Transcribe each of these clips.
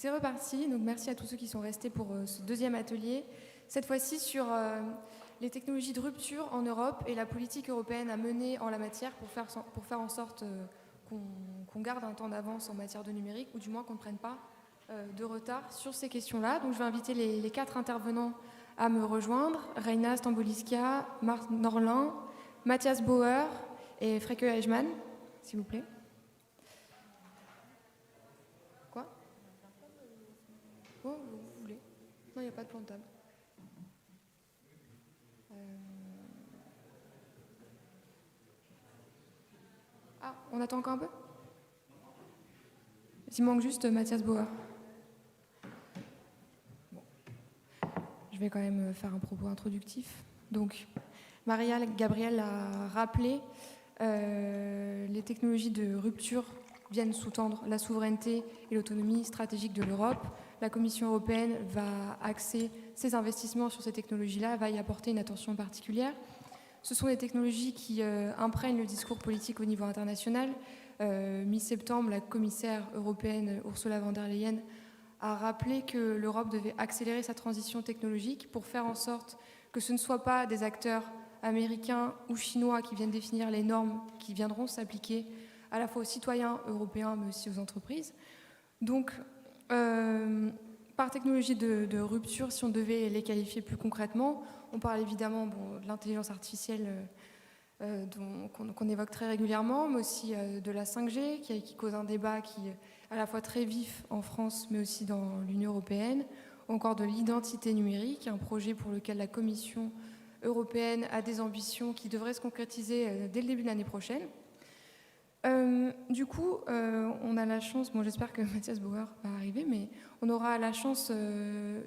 C'est reparti, donc merci à tous ceux qui sont restés pour ce deuxième atelier. Cette fois-ci sur les technologies de rupture en Europe et la politique européenne à mener en la matière pour faire en sorte qu'on garde un temps d'avance en matière de numérique, ou du moins qu'on ne prenne pas de retard sur ces questions-là. Donc je vais inviter les 4 intervenants à me rejoindre. Reina Stamboliska, Marc Norlin, Matthias Bauer et Freke Eichmann, s'il vous plaît. Quoi ? Oh, vous voulez ? Non, il n'y a pas de plan de table. Ah, on attend encore un peu ? Il manque juste Matthias Bauer. Bon. Je vais quand même faire un propos introductif. Donc, Maria Gabriel a rappelé les technologies de rupture viennent sous-tendre la souveraineté et l'autonomie stratégique de l'Europe. La Commission européenne va axer ses investissements sur ces technologies-là, va y apporter une attention particulière. Ce sont des technologies qui imprègnent le discours politique au niveau international. Mi-septembre, la commissaire européenne Ursula von der Leyen a rappelé que l'Europe devait accélérer sa transition technologique pour faire en sorte que ce ne soient pas des acteurs américains ou chinois qui viennent définir les normes qui viendront s'appliquer à la fois aux citoyens européens mais aussi aux entreprises. Donc, par technologie de rupture, si on devait les qualifier plus concrètement, on parle évidemment de l'intelligence artificielle qu'on évoque très régulièrement, mais aussi de la 5G qui cause un débat qui est à la fois très vif en France mais aussi dans l'Union européenne, ou encore de l'identité numérique, un projet pour lequel la Commission européenne a des ambitions qui devraient se concrétiser dès le début de l'année prochaine. Du coup, on a la chance, j'espère que Matthias Bauer va arriver, mais on aura la chance,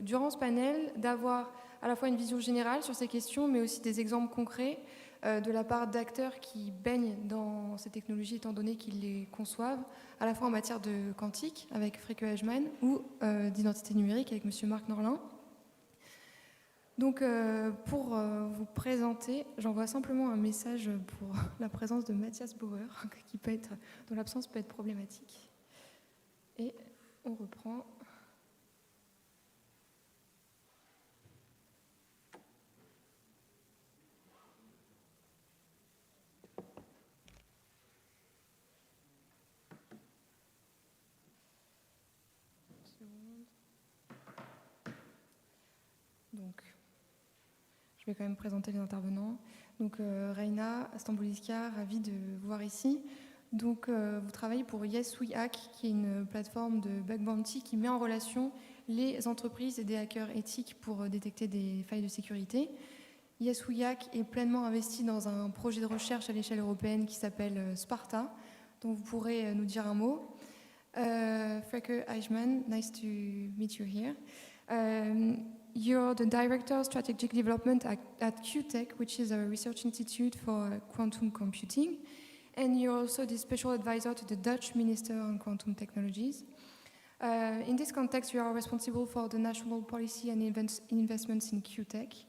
durant ce panel, d'avoir à la fois une vision générale sur ces questions, mais aussi des exemples concrets de la part d'acteurs qui baignent dans ces technologies, étant donné qu'ils les conçoivent, à la fois en matière de quantique, avec Freke Eichmann, ou d'identité numérique, avec M. Marc Norlin. Donc, pour vous présenter, j'envoie simplement un message pour la présence de Matthias Bauer, qui peut être, dont l'absence peut être problématique. Et on reprend. Donc, je vais quand même présenter les intervenants. Donc, Reina Stamboliska, ravie de vous voir ici. Donc, vous travaillez pour Yes We Hack, qui est une plateforme de bug bounty qui met en relation les entreprises et des hackers éthiques pour détecter des failles de sécurité. Yes We Hack est pleinement investi dans un projet de recherche à l'échelle européenne qui s'appelle Sparta, dont vous pourrez nous dire un mot. Freke Eichmann, nice to meet you here. You're the Director of Strategic Development at QTech, which is a research institute for quantum computing. And you're also the special advisor to the Dutch Minister on Quantum Technologies. In this context, you are responsible for the national policy and investments in QTech.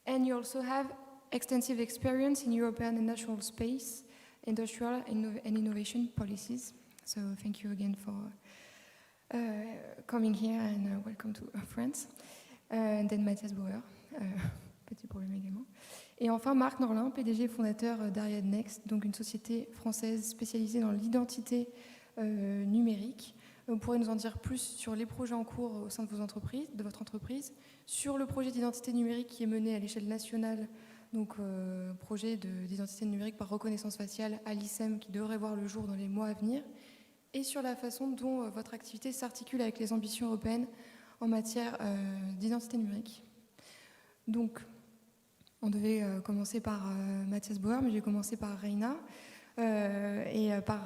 And you also have extensive experience in European and national space, industrial and innovation policies. So thank you again for coming here and welcome to France. And then Matthias Bauer, petit problème également. Et enfin Marc Norlin, PDG fondateur d'Ariad Next, donc une société française spécialisée dans l'identité numérique. Vous pourrez nous en dire plus sur les projets en cours au sein de votre entreprise, sur le projet d'identité numérique qui est mené à l'échelle nationale, donc projet d'identité numérique par reconnaissance faciale à l'ICEM qui devrait voir le jour dans les mois à venir, et sur la façon dont votre activité s'articule avec les ambitions européennes en matière d'identité numérique. Donc, on devait commencer par Matthias Bauer, mais je vais commencer par Reina et par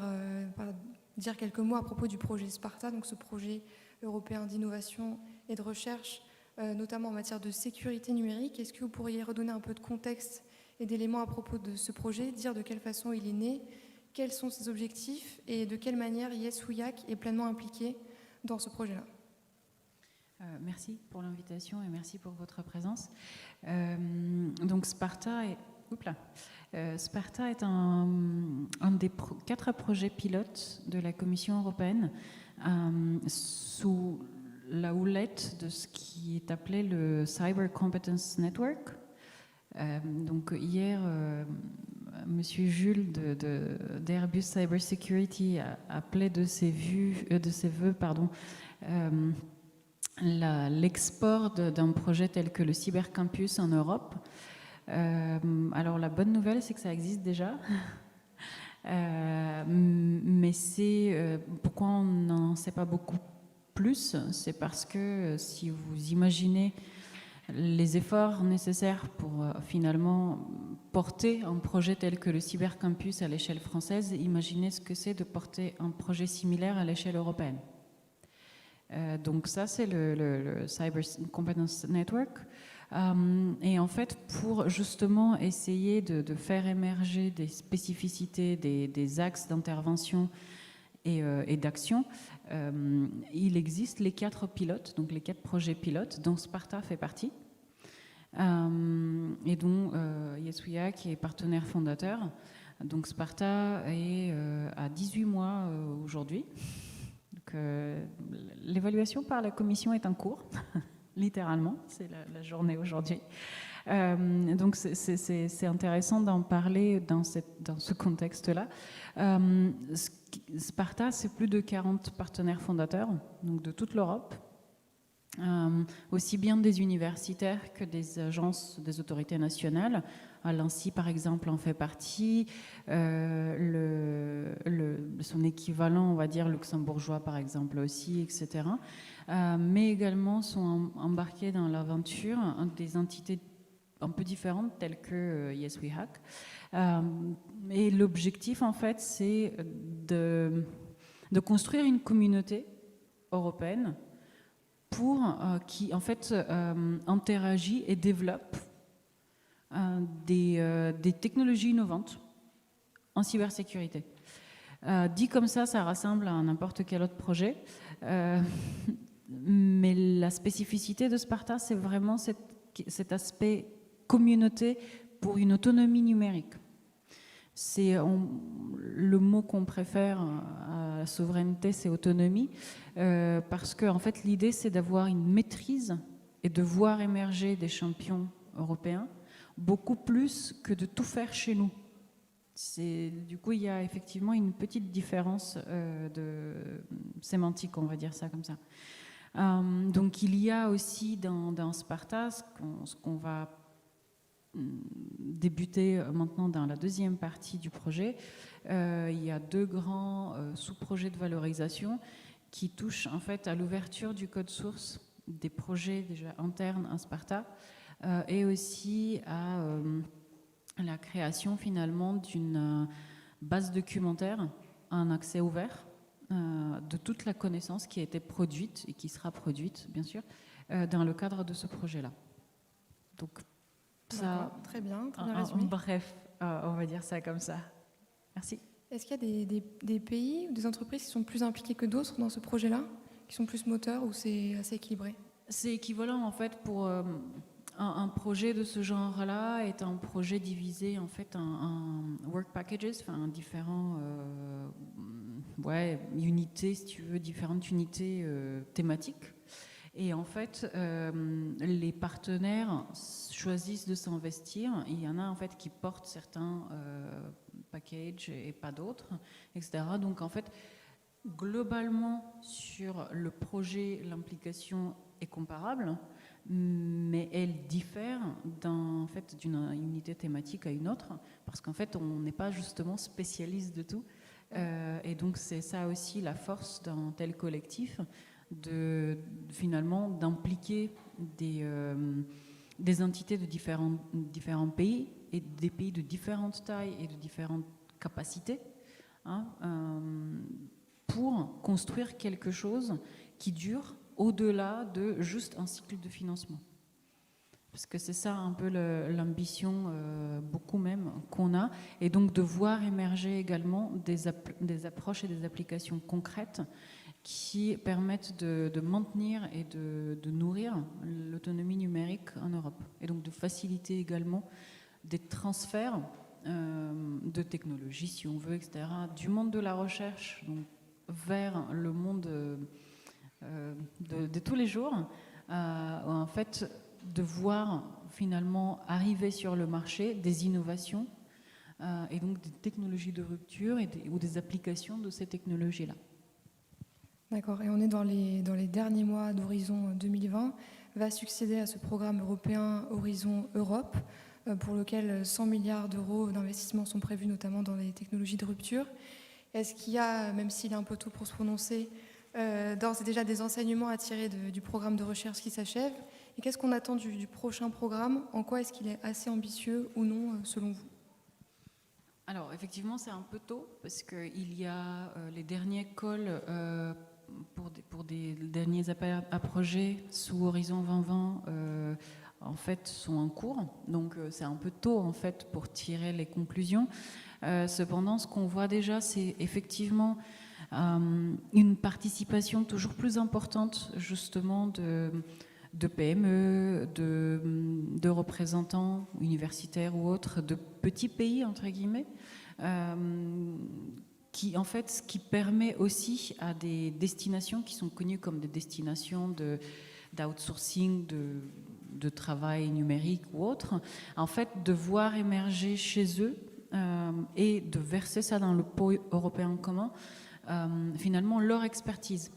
dire quelques mots à propos du projet Sparta, donc ce projet européen d'innovation et de recherche, notamment en matière de sécurité numérique. Est-ce que vous pourriez redonner un peu de contexte et d'éléments à propos de ce projet, dire de quelle façon il est né, quels sont ses objectifs et de quelle manière Yes We Hack est pleinement impliqué dans ce projet-là? Merci pour l'invitation et merci pour votre présence. Donc Sparta est un des 4 projets pilotes de la Commission européenne sous la houlette de ce qui est appelé le Cyber Competence Network. Donc hier, Monsieur Jules d'Airbus Cyber Security appelait de ses voeux, l'export d'un projet tel que le Cybercampus en Europe. Alors la bonne nouvelle, c'est que ça existe déjà. Mais c'est pourquoi on n'en sait pas beaucoup plus, c'est parce que si vous imaginez les efforts nécessaires pour finalement porter un projet tel que le Cybercampus à l'échelle française, imaginez ce que c'est de porter un projet similaire à l'échelle européenne. Donc ça, c'est le Cyber Competence Network. Et en fait, pour justement essayer de faire émerger des spécificités, des axes d'intervention et d'action, il existe les 4 pilotes, donc les 4 projets pilotes, dont Sparta fait partie, et dont Yes qui est partenaire fondateur. Donc Sparta est à 18 mois aujourd'hui. L'évaluation par la commission est en cours, littéralement, c'est la journée aujourd'hui. Donc c'est intéressant d'en parler dans ce contexte-là. Sparta, c'est plus de 40 partenaires fondateurs, donc de toute l'Europe, aussi bien des universitaires que des agences, des autorités nationales. L'ANSSI, par exemple, en fait partie. Son équivalent, on va dire, luxembourgeois, par exemple, aussi, etc. Mais également sont embarqués dans l'aventure des entités un peu différentes, telles que Yes We Hack. Et l'objectif, en fait, c'est de construire une communauté européenne qui, en fait, interagit et développe des technologies innovantes en cybersécurité. Dit comme ça rassemble à n'importe quel autre projet. Mais la spécificité de Sparta, c'est vraiment cet aspect communauté pour une autonomie numérique. C'est le mot qu'on préfère à la souveraineté, c'est autonomie, parce que en fait, l'idée, c'est d'avoir une maîtrise et de voir émerger des champions européens, beaucoup plus que de tout faire chez nous. Du coup, il y a effectivement une petite différence de sémantique, on va dire ça comme ça. Donc, il y a aussi dans Sparta, ce qu'on va débuter maintenant dans la deuxième partie du projet. Il y a 2 grands sous-projets de valorisation qui touchent en fait à l'ouverture du code source des projets déjà internes à Sparta, et aussi à la création finalement d'une base documentaire en accès ouvert de toute la connaissance qui a été produite et qui sera produite, bien sûr, dans le cadre de ce projet-là. Donc, ça, très bien résumé. Bref, on va dire ça comme ça. Merci. Est-ce qu'il y a des pays ou des entreprises qui sont plus impliquées que d'autres dans ce projet-là, qui sont plus moteurs, ou c'est assez équilibré? C'est équivalent en fait pour un projet de ce genre-là est un projet divisé en fait en work packages, enfin différents unités, si tu veux, différentes unités thématiques. Et en fait, les partenaires choisissent de s'investir. Il y en a en fait qui portent certains packages et pas d'autres, etc. Donc en fait, globalement sur le projet, l'implication est comparable, mais elle diffère d'une unité thématique à une autre, parce qu'en fait, on n'est pas justement spécialiste de tout. Et donc c'est ça aussi la force d'un tel collectif, finalement d'impliquer des entités de différents pays et des pays de différentes tailles et de différentes capacités, pour construire quelque chose qui dure au-delà de juste un cycle de financement. Parce que c'est ça un peu l'ambition, beaucoup même, qu'on a, et donc de voir émerger également des approches et des applications concrètes qui permettent de maintenir et de nourrir l'autonomie numérique en Europe, et donc de faciliter également des transferts de technologies, si on veut, etc., du monde de la recherche, donc vers le monde de tous les jours, en fait, de voir finalement arriver sur le marché des innovations et donc des technologies de rupture ou des applications de ces technologies-là. D'accord, et on est dans les derniers mois d'Horizon 2020, va succéder à ce programme européen Horizon Europe, pour lequel 100 milliards d'euros d'investissement sont prévus, notamment dans les technologies de rupture. Est-ce qu'il y a, même s'il est un peu tôt pour se prononcer, d'ores et déjà des enseignements à tirer du programme de recherche qui s'achève? Et qu'est-ce qu'on attend du prochain programme? En quoi est-ce qu'il est assez ambitieux ou non, selon vous? Alors, effectivement, c'est un peu tôt, parce qu'il y a les derniers calls pour des derniers appels à projets sous Horizon 2020, en fait, sont en cours. Donc, c'est un peu tôt, en fait, pour tirer les conclusions. Cependant, ce qu'on voit déjà, c'est effectivement une participation toujours plus importante, justement, de PME, de représentants universitaires ou autres, de petits pays, entre guillemets, ce qui permet aussi à des destinations qui sont connues comme des destinations d'outsourcing, de travail numérique ou autre, en fait, de voir émerger chez eux et de verser ça dans le pot européen commun, finalement, leur expertise.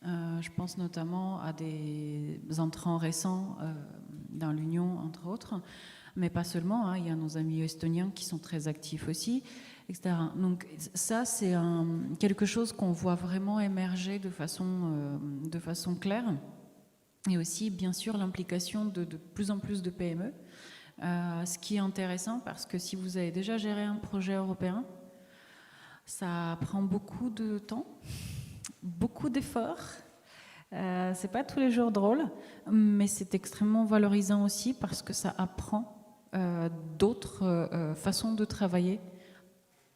Je pense notamment à des entrants récents dans l'Union, entre autres, mais pas seulement, il y a nos amis estoniens qui sont très actifs aussi, etc. Donc ça, c'est quelque chose qu'on voit vraiment émerger de façon claire. Et aussi, bien sûr, l'implication de plus en plus de PME, ce qui est intéressant parce que si vous avez déjà géré un projet européen, ça prend beaucoup de temps, beaucoup d'efforts. C'est pas tous les jours drôle, mais c'est extrêmement valorisant aussi parce que ça apprend d'autres façons de travailler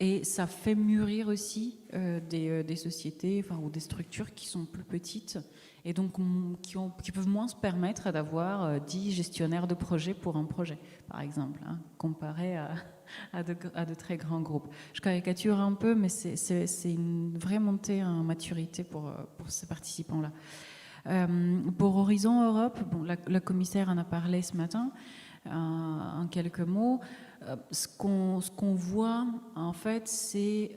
et ça fait mûrir aussi des sociétés ou des structures qui sont plus petites et donc qui peuvent moins se permettre d'avoir 10 gestionnaires de projet pour un projet, par exemple, comparé à de très grands groupes. Je caricature un peu, mais c'est une vraie montée en maturité pour ces participants-là. Pour Horizon Europe, la commissaire en a parlé ce matin, en quelques mots. Ce qu'on voit, en fait, c'est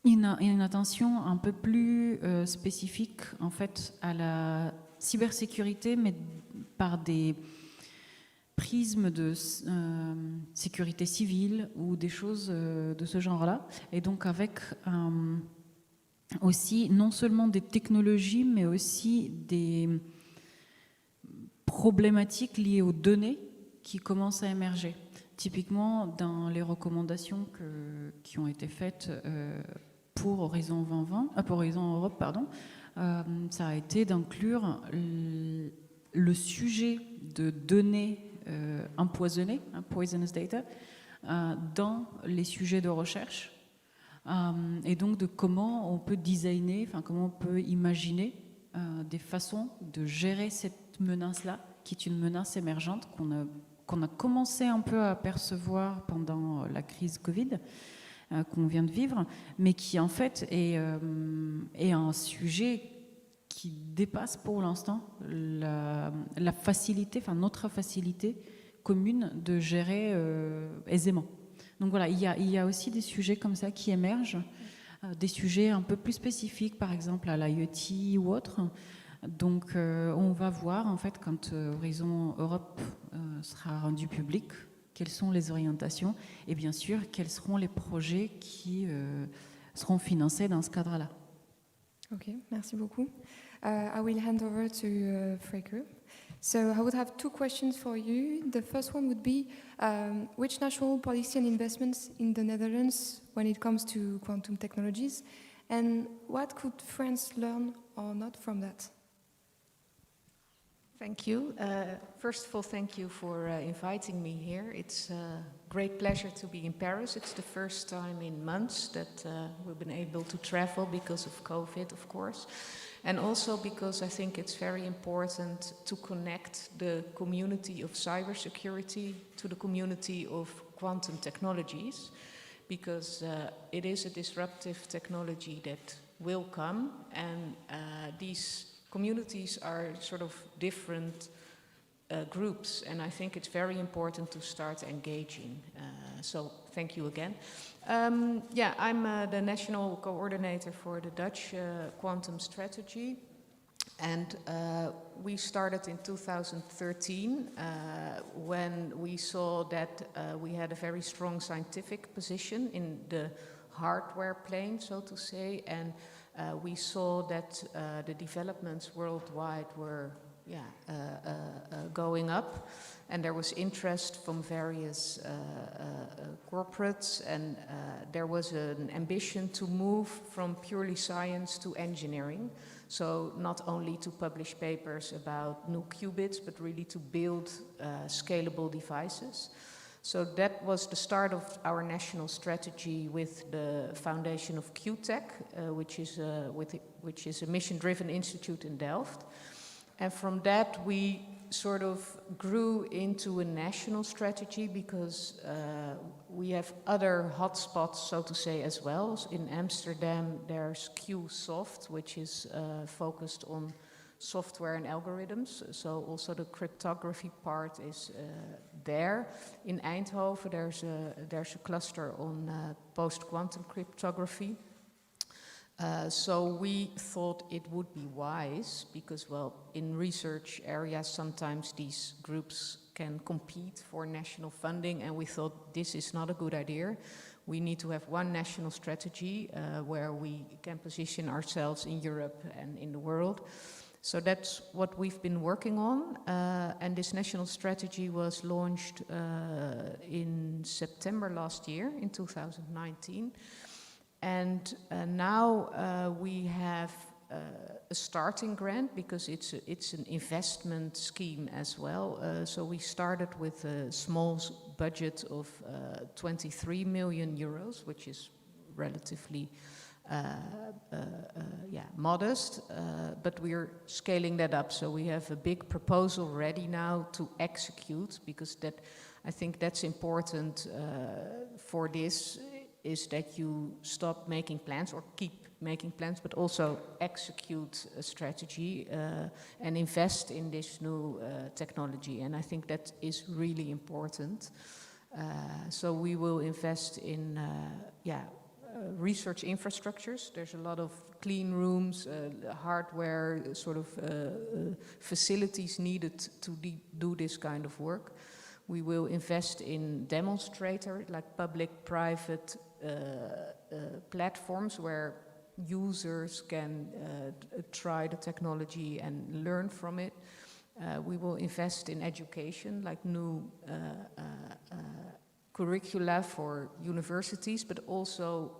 une attention un peu plus spécifique, en fait, à la cybersécurité, mais par des prismes de sécurité civile ou des choses de ce genre-là. Et donc avec aussi non seulement des technologies, mais aussi des problématiques liées aux données qui commencent à émerger. Typiquement, dans les recommandations qui ont été faites pour Horizon 2020, pour Horizon Europe, pardon, ça a été d'inclure le sujet de données empoisonnées, poisonous data, dans les sujets de recherche, et donc de comment on peut designer, comment on peut imaginer des façons de gérer cette menace-là, qui est une menace émergente qu'on a commencé un peu à percevoir pendant la crise Covid qu'on vient de vivre, mais qui en fait est un sujet qui dépasse pour l'instant la facilité, notre facilité commune de gérer aisément. Donc voilà, il y a aussi des sujets comme ça qui émergent, des sujets un peu plus spécifiques, par exemple à l'IoT ou autre. Donc on va voir en fait quand Horizon Europe sera rendu public, quelles sont les orientations et bien sûr quels seront les projets qui seront financés dans ce cadre-là. Ok, merci beaucoup. I will hand over to Freker. So I would have two questions for you. The first one would be, which national policy and investments in the Netherlands when it comes to quantum technologies, and what could France learn or not from that? Thank you. First of all, thank you for inviting me here. It's a great pleasure to be in Paris. It's the first time in months that we've been able to travel because of COVID, of course. And also because I think it's very important to connect the community of cybersecurity to the community of quantum technologies, because it is a disruptive technology that will come, and these communities are sort of different groups, and I think it's very important to start engaging. So thank you again. Yeah, I'm the national coordinator for the Dutch quantum strategy, and we started in 2013 when we saw that we had a very strong scientific position in the hardware plane, so to say, and we saw that the developments worldwide were going up, and there was interest from various corporates, and there was an ambition to move from purely science to engineering. So not only to publish papers about new qubits, but really to build scalable devices. So that was the start of our national strategy with the foundation of QTech, which is a mission-driven institute in Delft. And from that, we sort of grew into a national strategy because we have other hotspots, so to say, as well. In Amsterdam, there's QSoft, which is focused on software and algorithms. So also the cryptography part is there. In Eindhoven, there's a cluster on post-quantum cryptography. So we thought it would be wise because, well, in research areas, sometimes these groups can compete for national funding, and we thought this is not a good idea. We need to have one national strategy where we can position ourselves in Europe and in the world. So that's what we've been working on, and this national strategy was launched in September last year, in 2019. And now we have a starting grant because it's an investment scheme as well. So we started with a small budget of 23 million euros, which is relatively modest, but we're scaling that up. So we have a big proposal ready now to execute, because I think that's important for this, is that you stop making plans or keep making plans, but also execute a strategy and invest in this new technology. And I think that is really important. So we will invest in research infrastructures. There's a lot of clean rooms, hardware, sort of facilities needed to do this kind of work. We will invest in demonstrator, like public-private platforms where users can try the technology and learn from it. We will invest in education, like new curricula for universities, but also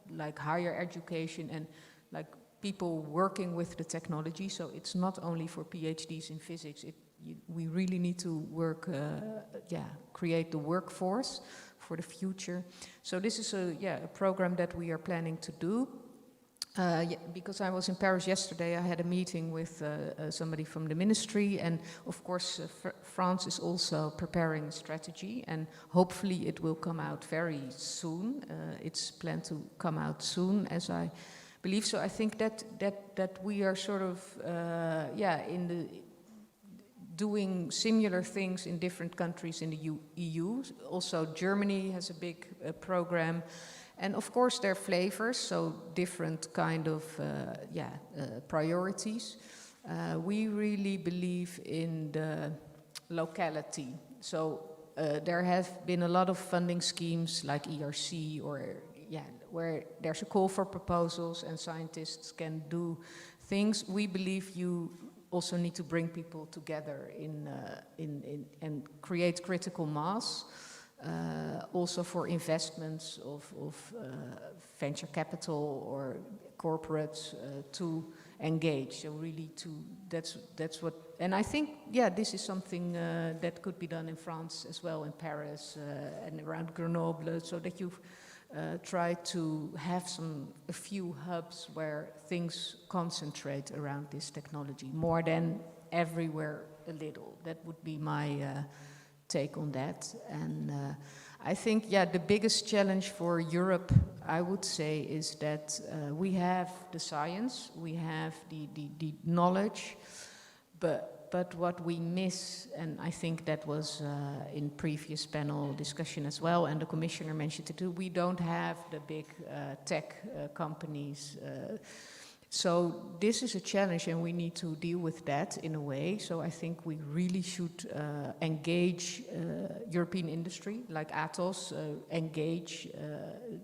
like higher education and like people working with the technology. So it's not only for PhDs in physics. We really need to work, create the workforce for the future. So this is a program that we are planning to do. Because I was in Paris yesterday, I had a meeting with somebody from the ministry, and of course France is also preparing a strategy, and hopefully it will come out very soon. It's planned to come out soon, as I believe. So I think that we are sort of in the doing similar things in different countries in the EU. Also, Germany has a big program. And of course, there are flavors, so different kind of priorities. We really believe in the locality. So there have been a lot of funding schemes like ERC, where there's a call for proposals and scientists can do things. We believe you also need to bring people together and create critical mass. Also for investments of venture capital or corporates to engage. So really that's what, and I think, this is something that could be done in France as well, in Paris and around Grenoble, so that you try to have a few hubs where things concentrate around this technology, more than everywhere a little. That would be my take on that. And I think, the biggest challenge for Europe, I would say is that we have the science, we have the knowledge, but what we miss, and I think that was in previous panel discussion as well, and the commissioner mentioned it too, we don't have the big tech companies. So this is a challenge, and we need to deal with that in a way. So I think we really should engage European industry, like Atos, engage.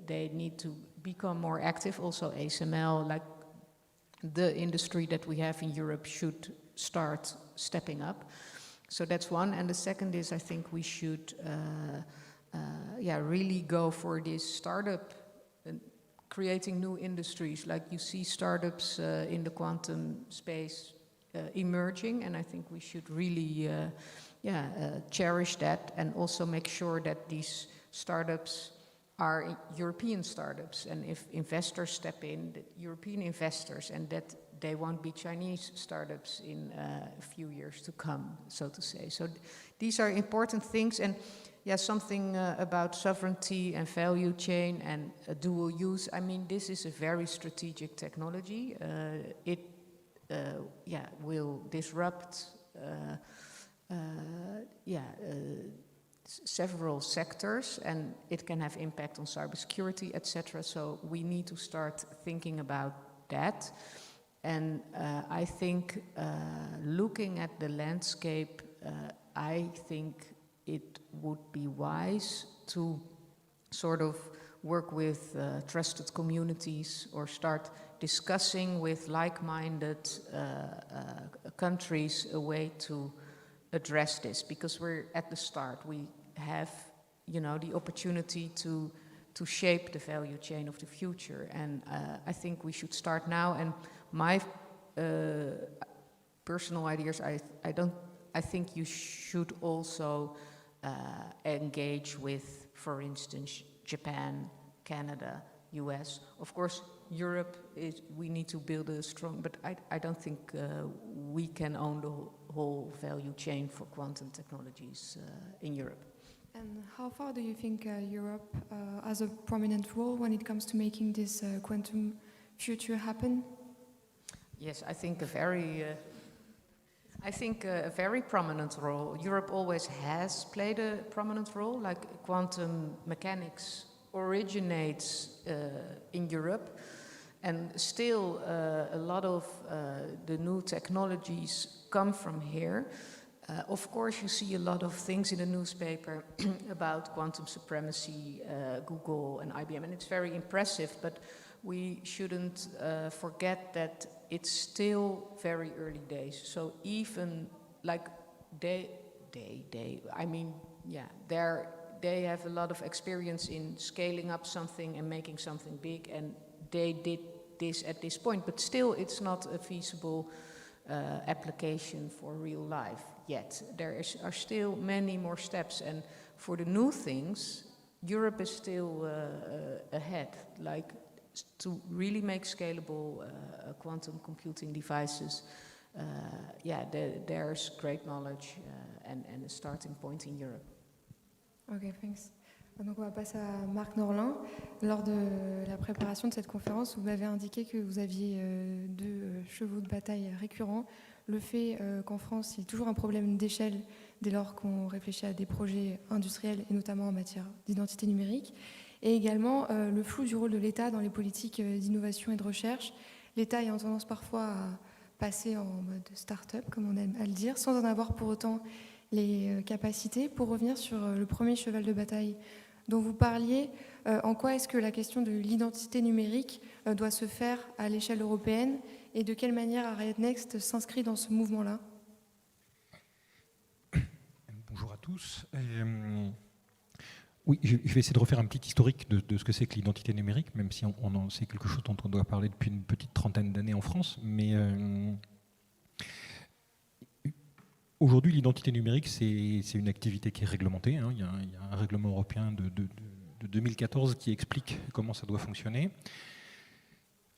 They need to become more active. Also ASML, like the industry that we have in Europe, should start stepping up. So that's one. And the second is, I think we should really go for this startup, creating new industries. Like you see startups in the quantum space emerging, and I think we should really cherish that, and also make sure that these startups are European startups, and if investors step in, that European investors, and that they won't be Chinese startups in a few years to come, so to say. So these are important things, and something about sovereignty and value chain and dual use. I mean, this is a very strategic technology. It will disrupt several sectors, and it can have impact on cybersecurity, etc. So we need to start thinking about that. And I think looking at the landscape, I think it would be wise to sort of work with trusted communities, or start discussing with like-minded countries a way to address this, because we're at the start. We have, the opportunity to shape the value chain of the future, and I think we should start now. And my personal ideas, I think you should also engage with, for instance, Japan, Canada, US. Of course, Europe we need to build a strong, but I don't think we can own the whole value chain for quantum technologies in Europe. And how far do you think Europe has a prominent role when it comes to making this quantum future happen? Yes, I think a very prominent role. Europe always has played a prominent role, like quantum mechanics originates in Europe, and still a lot of the new technologies come from here. Of course, you see a lot of things in the newspaper about quantum supremacy, Google and IBM, and it's very impressive, but we shouldn't forget that it's still very early days. So even like they have a lot of experience in scaling up something and making something big, and they did this at this point, but still it's not a feasible application for real life yet. There are still many more steps, and for the new things, Europe is still ahead. Like to really make scalable quantum computing devices, there's great knowledge and a starting point in Europe. Ok, thanks. Donc on va passer à Marc Norlin. Lors de la préparation de cette conférence, vous m'avez indiqué que vous aviez deux chevaux de bataille récurrents. Le fait qu'en France, il y a toujours un problème d'échelle dès lors qu'on réfléchit à des projets industriels, et notamment en matière d'identité numérique, et également le flou du rôle de l'État dans les politiques d'innovation et de recherche. L'État ayant tendance parfois à passer en mode start-up, comme on aime à le dire, sans en avoir pour autant les capacités. Pour revenir sur le premier cheval de bataille dont vous parliez, en quoi est-ce que la question de l'identité numérique doit se faire à l'échelle européenne, et de quelle manière Ariadne Next s'inscrit dans ce mouvement-là? Bonjour à tous. Oui, je vais essayer de refaire un petit historique de ce que c'est que l'identité numérique, même si c'est quelque chose dont on doit parler depuis une petite trentaine d'années en France. Mais aujourd'hui, l'identité numérique, c'est une activité qui est réglementée. Hein. Il y a un règlement européen de 2014 qui explique comment ça doit fonctionner.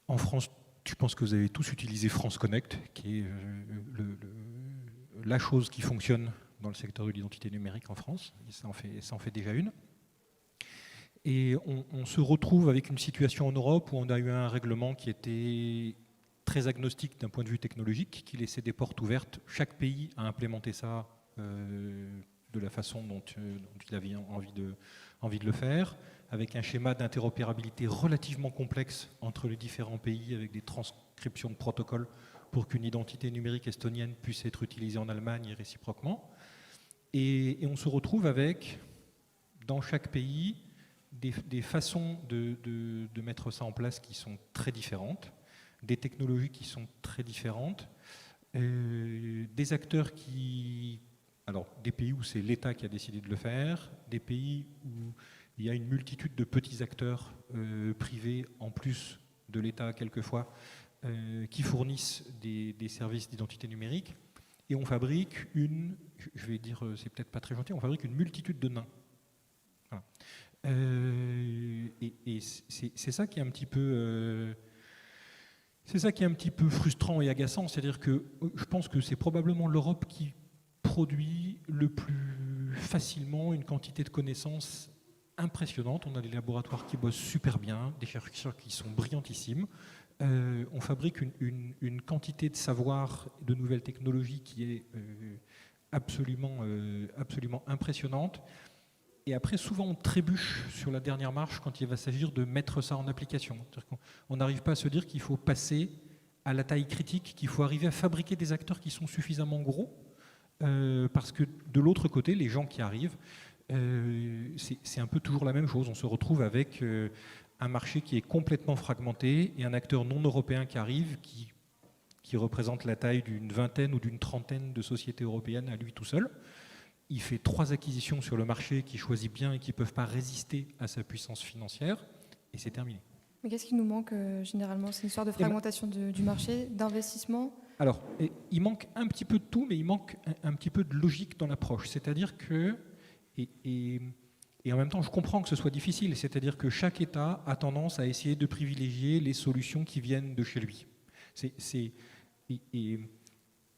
En France, je pense que vous avez tous utilisé France Connect, qui est la chose qui fonctionne dans le secteur de l'identité numérique en France. Et ça en fait déjà une. Et on se retrouve avec une situation en Europe où on a eu un règlement qui était très agnostique d'un point de vue technologique, qui laissait des portes ouvertes. Chaque pays a implémenté ça de la façon dont il avait envie de le faire, avec un schéma d'interopérabilité relativement complexe entre les différents pays, avec des transcriptions de protocoles pour qu'une identité numérique estonienne puisse être utilisée en Allemagne et réciproquement. Et on se retrouve avec, dans chaque pays, des façons de mettre ça en place qui sont très différentes, des technologies qui sont très différentes, des acteurs qui... Alors, des pays où c'est l'État qui a décidé de le faire, des pays où il y a une multitude de petits acteurs privés, en plus de l'État quelquefois, qui fournissent des services d'identité numérique, et on fabrique je vais dire, c'est peut-être pas très gentil, on fabrique une multitude de nains. Voilà. Et c'est ça qui est un petit peu... c'est ça qui est un petit peu frustrant et agaçant, c'est-à-dire que je pense que c'est probablement l'Europe qui produit le plus facilement une quantité de connaissances impressionnante. On a des laboratoires qui bossent super bien, des chercheurs qui sont brillantissimes. On fabrique une quantité de savoir, de nouvelles technologies qui est absolument impressionnante. Et après, souvent, on trébuche sur la dernière marche quand il va s'agir de mettre ça en application. On n'arrive pas à se dire qu'il faut passer à la taille critique, qu'il faut arriver à fabriquer des acteurs qui sont suffisamment gros, parce que de l'autre côté, les gens qui arrivent, c'est un peu toujours la même chose. On se retrouve avec un marché qui est complètement fragmenté et un acteur non européen qui arrive, qui représente la taille d'une vingtaine ou d'une trentaine de sociétés européennes à lui tout seul. Il fait 3 acquisitions sur le marché qu'il choisit bien et qui ne peuvent pas résister à sa puissance financière, et c'est terminé. Mais qu'est-ce qui nous manque généralement? C'est une histoire de fragmentation du marché, d'investissement? Alors, il manque un petit peu de tout, mais il manque un petit peu de logique dans l'approche. C'est-à-dire que, et en même temps, je comprends que ce soit difficile, c'est-à-dire que chaque État a tendance à essayer de privilégier les solutions qui viennent de chez lui.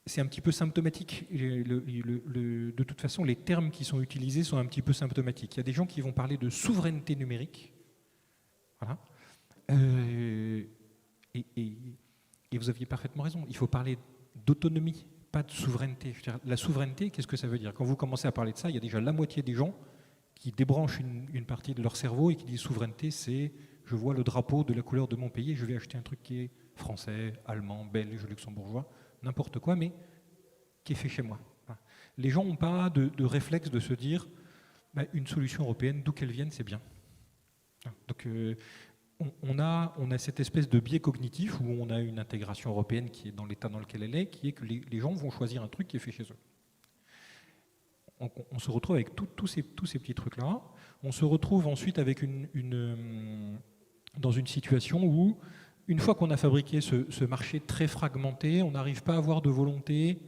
C'est un petit peu symptomatique. De toute façon, les termes qui sont utilisés sont un petit peu symptomatiques. Il y a des gens qui vont parler de souveraineté numérique. Voilà. Et vous aviez parfaitement raison. Il faut parler d'autonomie, pas de souveraineté. Je veux dire, la souveraineté, qu'est-ce que ça veut dire? Quand vous commencez à parler de ça, il y a déjà la moitié des gens qui débranchent une partie de leur cerveau et qui disent souveraineté, c'est je vois le drapeau de la couleur de mon pays et je vais acheter un truc qui est français, allemand, belge, luxembourgeois, n'importe quoi, mais qui est fait chez moi. Voilà. Les gens n'ont pas de réflexe de se dire une solution européenne, d'où qu'elle vienne, c'est bien. Donc on a cette espèce de biais cognitif où on a une intégration européenne qui est dans l'état dans lequel elle est, qui est que les gens vont choisir un truc qui est fait chez eux. On se retrouve avec tous ces petits trucs-là. On se retrouve ensuite avec dans une situation où, une fois qu'on a fabriqué ce marché très fragmenté, on n'arrive pas à avoir de volonté,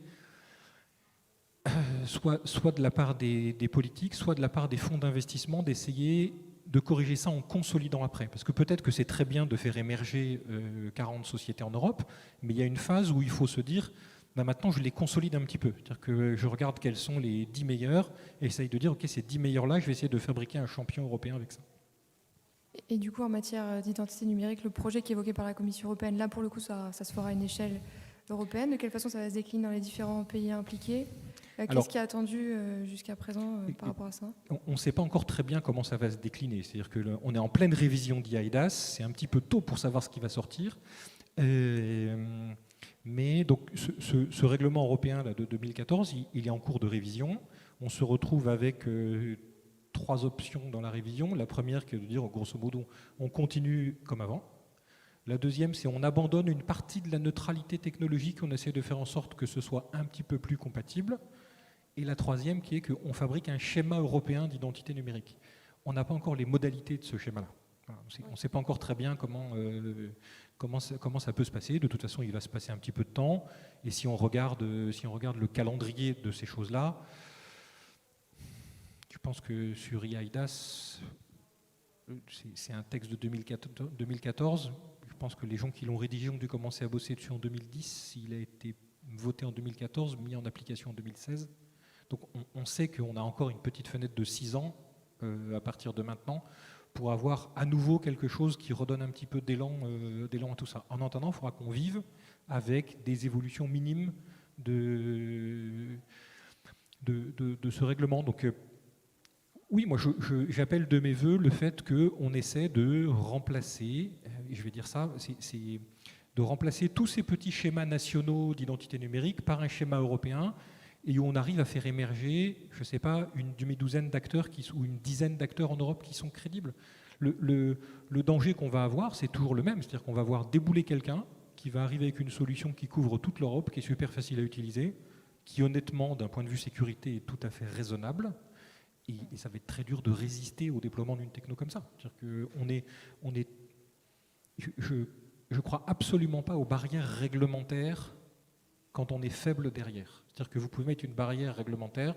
soit de la part des politiques, soit de la part des fonds d'investissement, d'essayer de corriger ça en consolidant après. Parce que peut-être que c'est très bien de faire émerger 40 sociétés en Europe, mais il y a une phase où il faut se dire, maintenant je les consolide un petit peu. C'est-à-dire que je regarde quels sont les 10 meilleurs et essaye de dire, ok, ces 10 meilleurs-là, je vais essayer de fabriquer un champion européen avec ça. Et du coup, en matière d'identité numérique, le projet qui est évoqué par la Commission européenne, là pour le coup, ça se fera à une échelle européenne. De quelle façon ça va se décliner dans les différents pays impliqués? Qu'est-ce qui est attendu jusqu'à présent par rapport à ça? On ne sait pas encore très bien comment ça va se décliner. C'est-à-dire qu'on est en pleine révision d'IAIDAS, c'est un petit peu tôt pour savoir ce qui va sortir. Mais donc ce règlement européen là, de 2014, il est en cours de révision. On se retrouve avec 3 options dans la révision. La première qui est de dire, grosso modo, on continue comme avant. La deuxième, c'est on abandonne une partie de la neutralité technologique, on essaie de faire en sorte que ce soit un petit peu plus compatible. Et la troisième, qui est qu'on fabrique un schéma européen d'identité numérique. On n'a pas encore les modalités de ce schéma-là. Voilà, on ne sait pas encore très bien comment ça peut se passer. De toute façon, il va se passer un petit peu de temps. Et si on regarde le calendrier de ces choses-là, je pense que sur IAIDAS, c'est un texte de 2014. Je pense que les gens qui l'ont rédigé ont dû commencer à bosser dessus en 2010. Il a été voté en 2014, mis en application en 2016. Donc on sait qu'on a encore une petite fenêtre de 6 ans à partir de maintenant pour avoir à nouveau quelque chose qui redonne un petit peu d'élan à tout ça. En attendant, il faudra qu'on vive avec des évolutions minimes de ce règlement. Donc oui, moi j'appelle de mes voeux le fait qu'on essaie de remplacer, je vais dire ça, c'est de remplacer tous ces petits schémas nationaux d'identité numérique par un schéma européen et où on arrive à faire émerger, je ne sais pas, une demi-douzaine d'acteurs ou une dizaine d'acteurs en Europe qui sont crédibles. Le danger qu'on va avoir, c'est toujours le même, c'est-à-dire qu'on va voir débouler quelqu'un qui va arriver avec une solution qui couvre toute l'Europe, qui est super facile à utiliser, qui honnêtement, d'un point de vue sécurité, est tout à fait raisonnable, et ça va être très dur de résister au déploiement d'une techno comme ça. C'est-à-dire qu'on est, je crois absolument pas aux barrières réglementaires quand on est faible derrière. C'est-à-dire que vous pouvez mettre une barrière réglementaire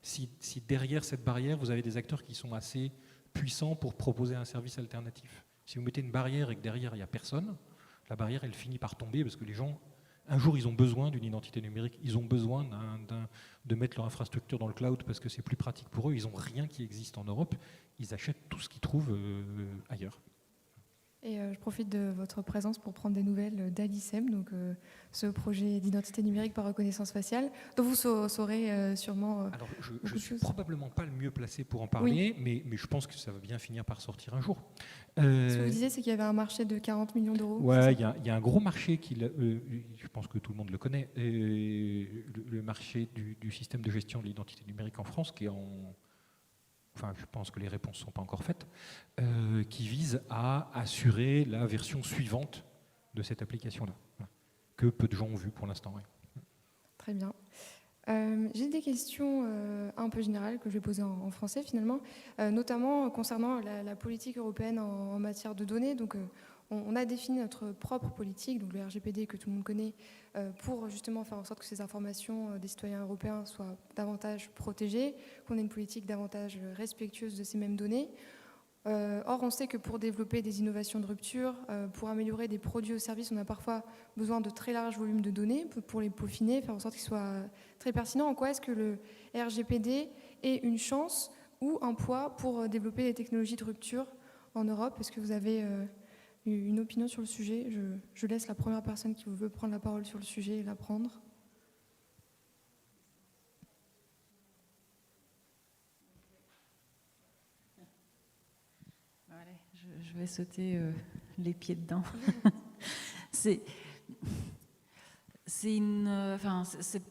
si derrière cette barrière, vous avez des acteurs qui sont assez puissants pour proposer un service alternatif. Si vous mettez une barrière et que derrière, il n'y a personne, la barrière, elle finit par tomber parce que les gens, un jour, ils ont besoin d'une identité numérique, ils ont besoin de mettre leur infrastructure dans le cloud parce que c'est plus pratique pour eux, ils n'ont rien qui existe en Europe, ils achètent tout ce qu'ils trouvent ailleurs. Et je profite de votre présence pour prendre des nouvelles d'Alicem, donc ce projet d'identité numérique par reconnaissance faciale, dont vous saurez sûrement. Alors, je ne suis probablement pas le mieux placé pour en parler, oui. mais je pense que ça va bien finir par sortir un jour. Ce que vous disiez, c'est qu'il y avait un marché de 40 millions d'euros. Oui, il y a un gros marché, je pense que tout le monde le connaît, le marché du système de gestion de l'identité numérique en France, qui est enfin je pense que les réponses ne sont pas encore faites, qui vise à assurer la version suivante de cette application-là, que peu de gens ont vu pour l'instant. Ouais. Très bien. J'ai des questions un peu générales que je vais poser en français finalement, notamment concernant la politique européenne en matière de données. Donc, on a défini notre propre politique, donc le RGPD que tout le monde connaît, pour justement faire en sorte que ces informations des citoyens européens soient davantage protégées, qu'on ait une politique davantage respectueuse de ces mêmes données. Or, on sait que pour développer des innovations de rupture, pour améliorer des produits ou services, on a parfois besoin de très larges volumes de données pour les peaufiner, faire en sorte qu'ils soient très pertinents. En quoi est-ce que le RGPD est une chance ou un poids pour développer des technologies de rupture en Europe? Est-ce que vous avez une opinion sur le sujet? Je laisse la première personne qui veut prendre la parole sur le sujet la prendre. Je vais sauter les pieds dedans. Cette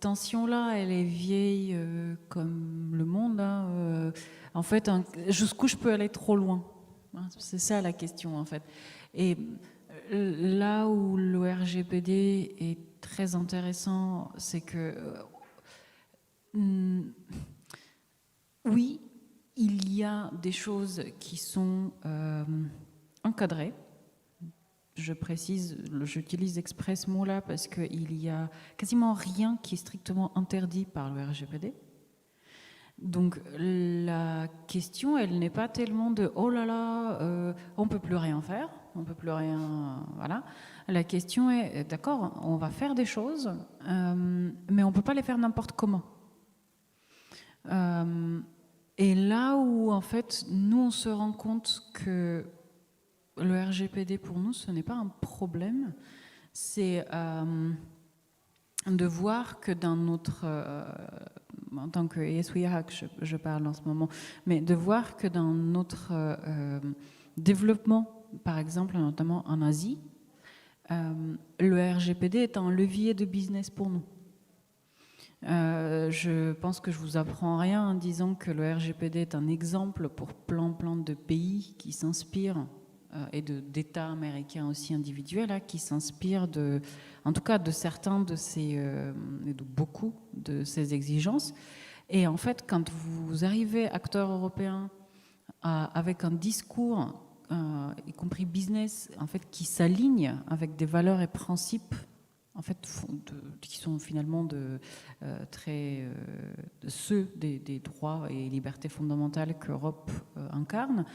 tension-là, elle est vieille comme le monde. Hein. En fait, jusqu'où je peux aller trop loin? C'est ça la question, en fait. Et là où le RGPD est très intéressant, c'est que oui, il y a des choses qui sont encadrées. Je précise, j'utilise exprès ce mot-là parce qu'il y a quasiment rien qui est strictement interdit par le RGPD. Donc la question, elle n'est pas tellement de oh là là, on peut plus rien faire, on peut plus rien, voilà. La question est d'accord, on va faire des choses, mais on peut pas les faire n'importe comment. Et là où en fait nous on se rend compte que le RGPD pour nous ce n'est pas un problème, c'est de voir que dans notre en tant que ESWIHAC, je parle en ce moment, mais de voir que dans notre développement, par exemple, notamment en Asie, le RGPD est un levier de business pour nous. Je pense que je vous apprends rien en disant que le RGPD est un exemple pour plein de pays qui s'inspirent et d'États américains aussi individuels là, qui s'inspirent en tout cas de certains de ces, et de beaucoup de ces exigences. Et en fait, quand vous arrivez, acteur européen, avec un discours, y compris business, en fait, qui s'aligne avec des valeurs et principes, en fait, qui sont finalement ceux des droits et libertés fondamentales qu'Europe incarne,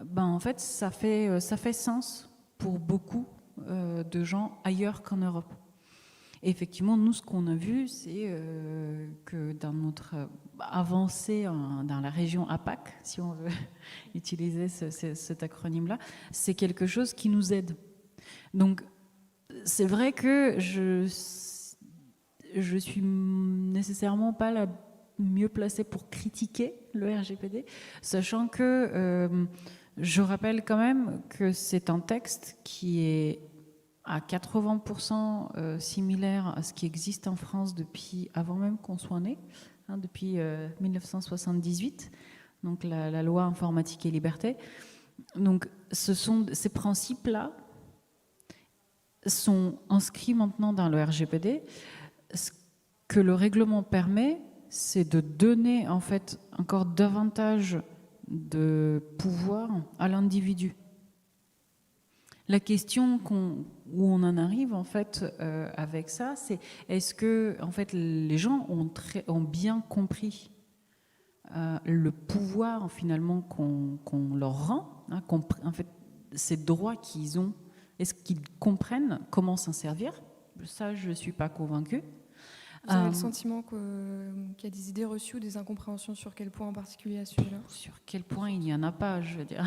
ben en fait, ça fait sens pour beaucoup de gens ailleurs qu'en Europe. effectivement, nous, ce qu'on a vu, c'est que dans notre avancée dans la région APAC, si on veut utiliser cet acronyme-là, c'est quelque chose qui nous aide. Donc, c'est vrai que je suis nécessairement pas la mieux placée pour critiquer le RGPD, sachant que je rappelle quand même que c'est un texte qui est à 80% similaire à ce qui existe en France depuis avant même qu'on soit né, hein, depuis 1978, donc la loi informatique et liberté. Donc ces principes-là sont inscrits maintenant dans le RGPD. Ce que le règlement permet, c'est de donner en fait encore davantage de pouvoir à l'individu. La question où on en arrive en fait avec ça, c'est est-ce que en fait les gens ont bien compris le pouvoir finalement qu'on leur rend, hein, en fait ces droits qu'ils ont, est-ce qu'ils comprennent comment s'en servir? Ça, je ne suis pas convaincue. Vous avez le sentiment qu'il y a des idées reçues ou des incompréhensions sur quel point en particulier à ce sujet-là? Sur quel point il n'y en a pas, je veux dire.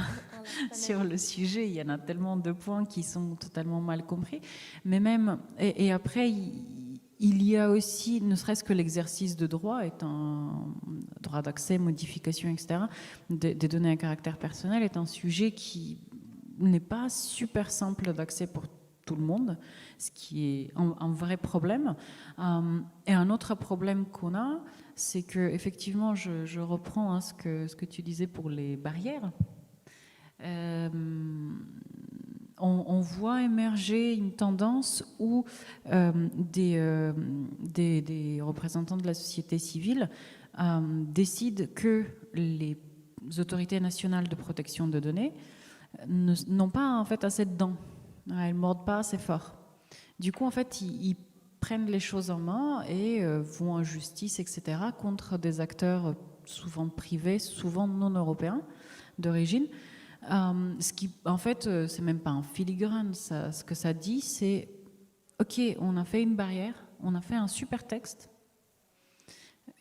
Sur le sujet, il y en a tellement de points qui sont totalement mal compris. Mais même, et après, il y a aussi, ne serait-ce que l'exercice de droit, est un droit d'accès, modification, etc., des données à caractère personnel, est un sujet qui n'est pas super simple d'accès pour tout le monde, ce qui est un vrai problème. Et un autre problème qu'on a, c'est que effectivement, je reprends ce que tu disais pour les barrières. On voit émerger une tendance où des représentants de la société civile décident que les autorités nationales de protection de données n'ont pas en fait assez de dents. Elles ne mordent pas assez fort. Du coup, en fait, ils prennent les choses en main et vont en justice, etc., contre des acteurs souvent privés, souvent non européens d'origine. Ce qui, en fait, c'est même pas un filigrane. Ce que ça dit, c'est OK, on a fait une barrière, on a fait un super texte,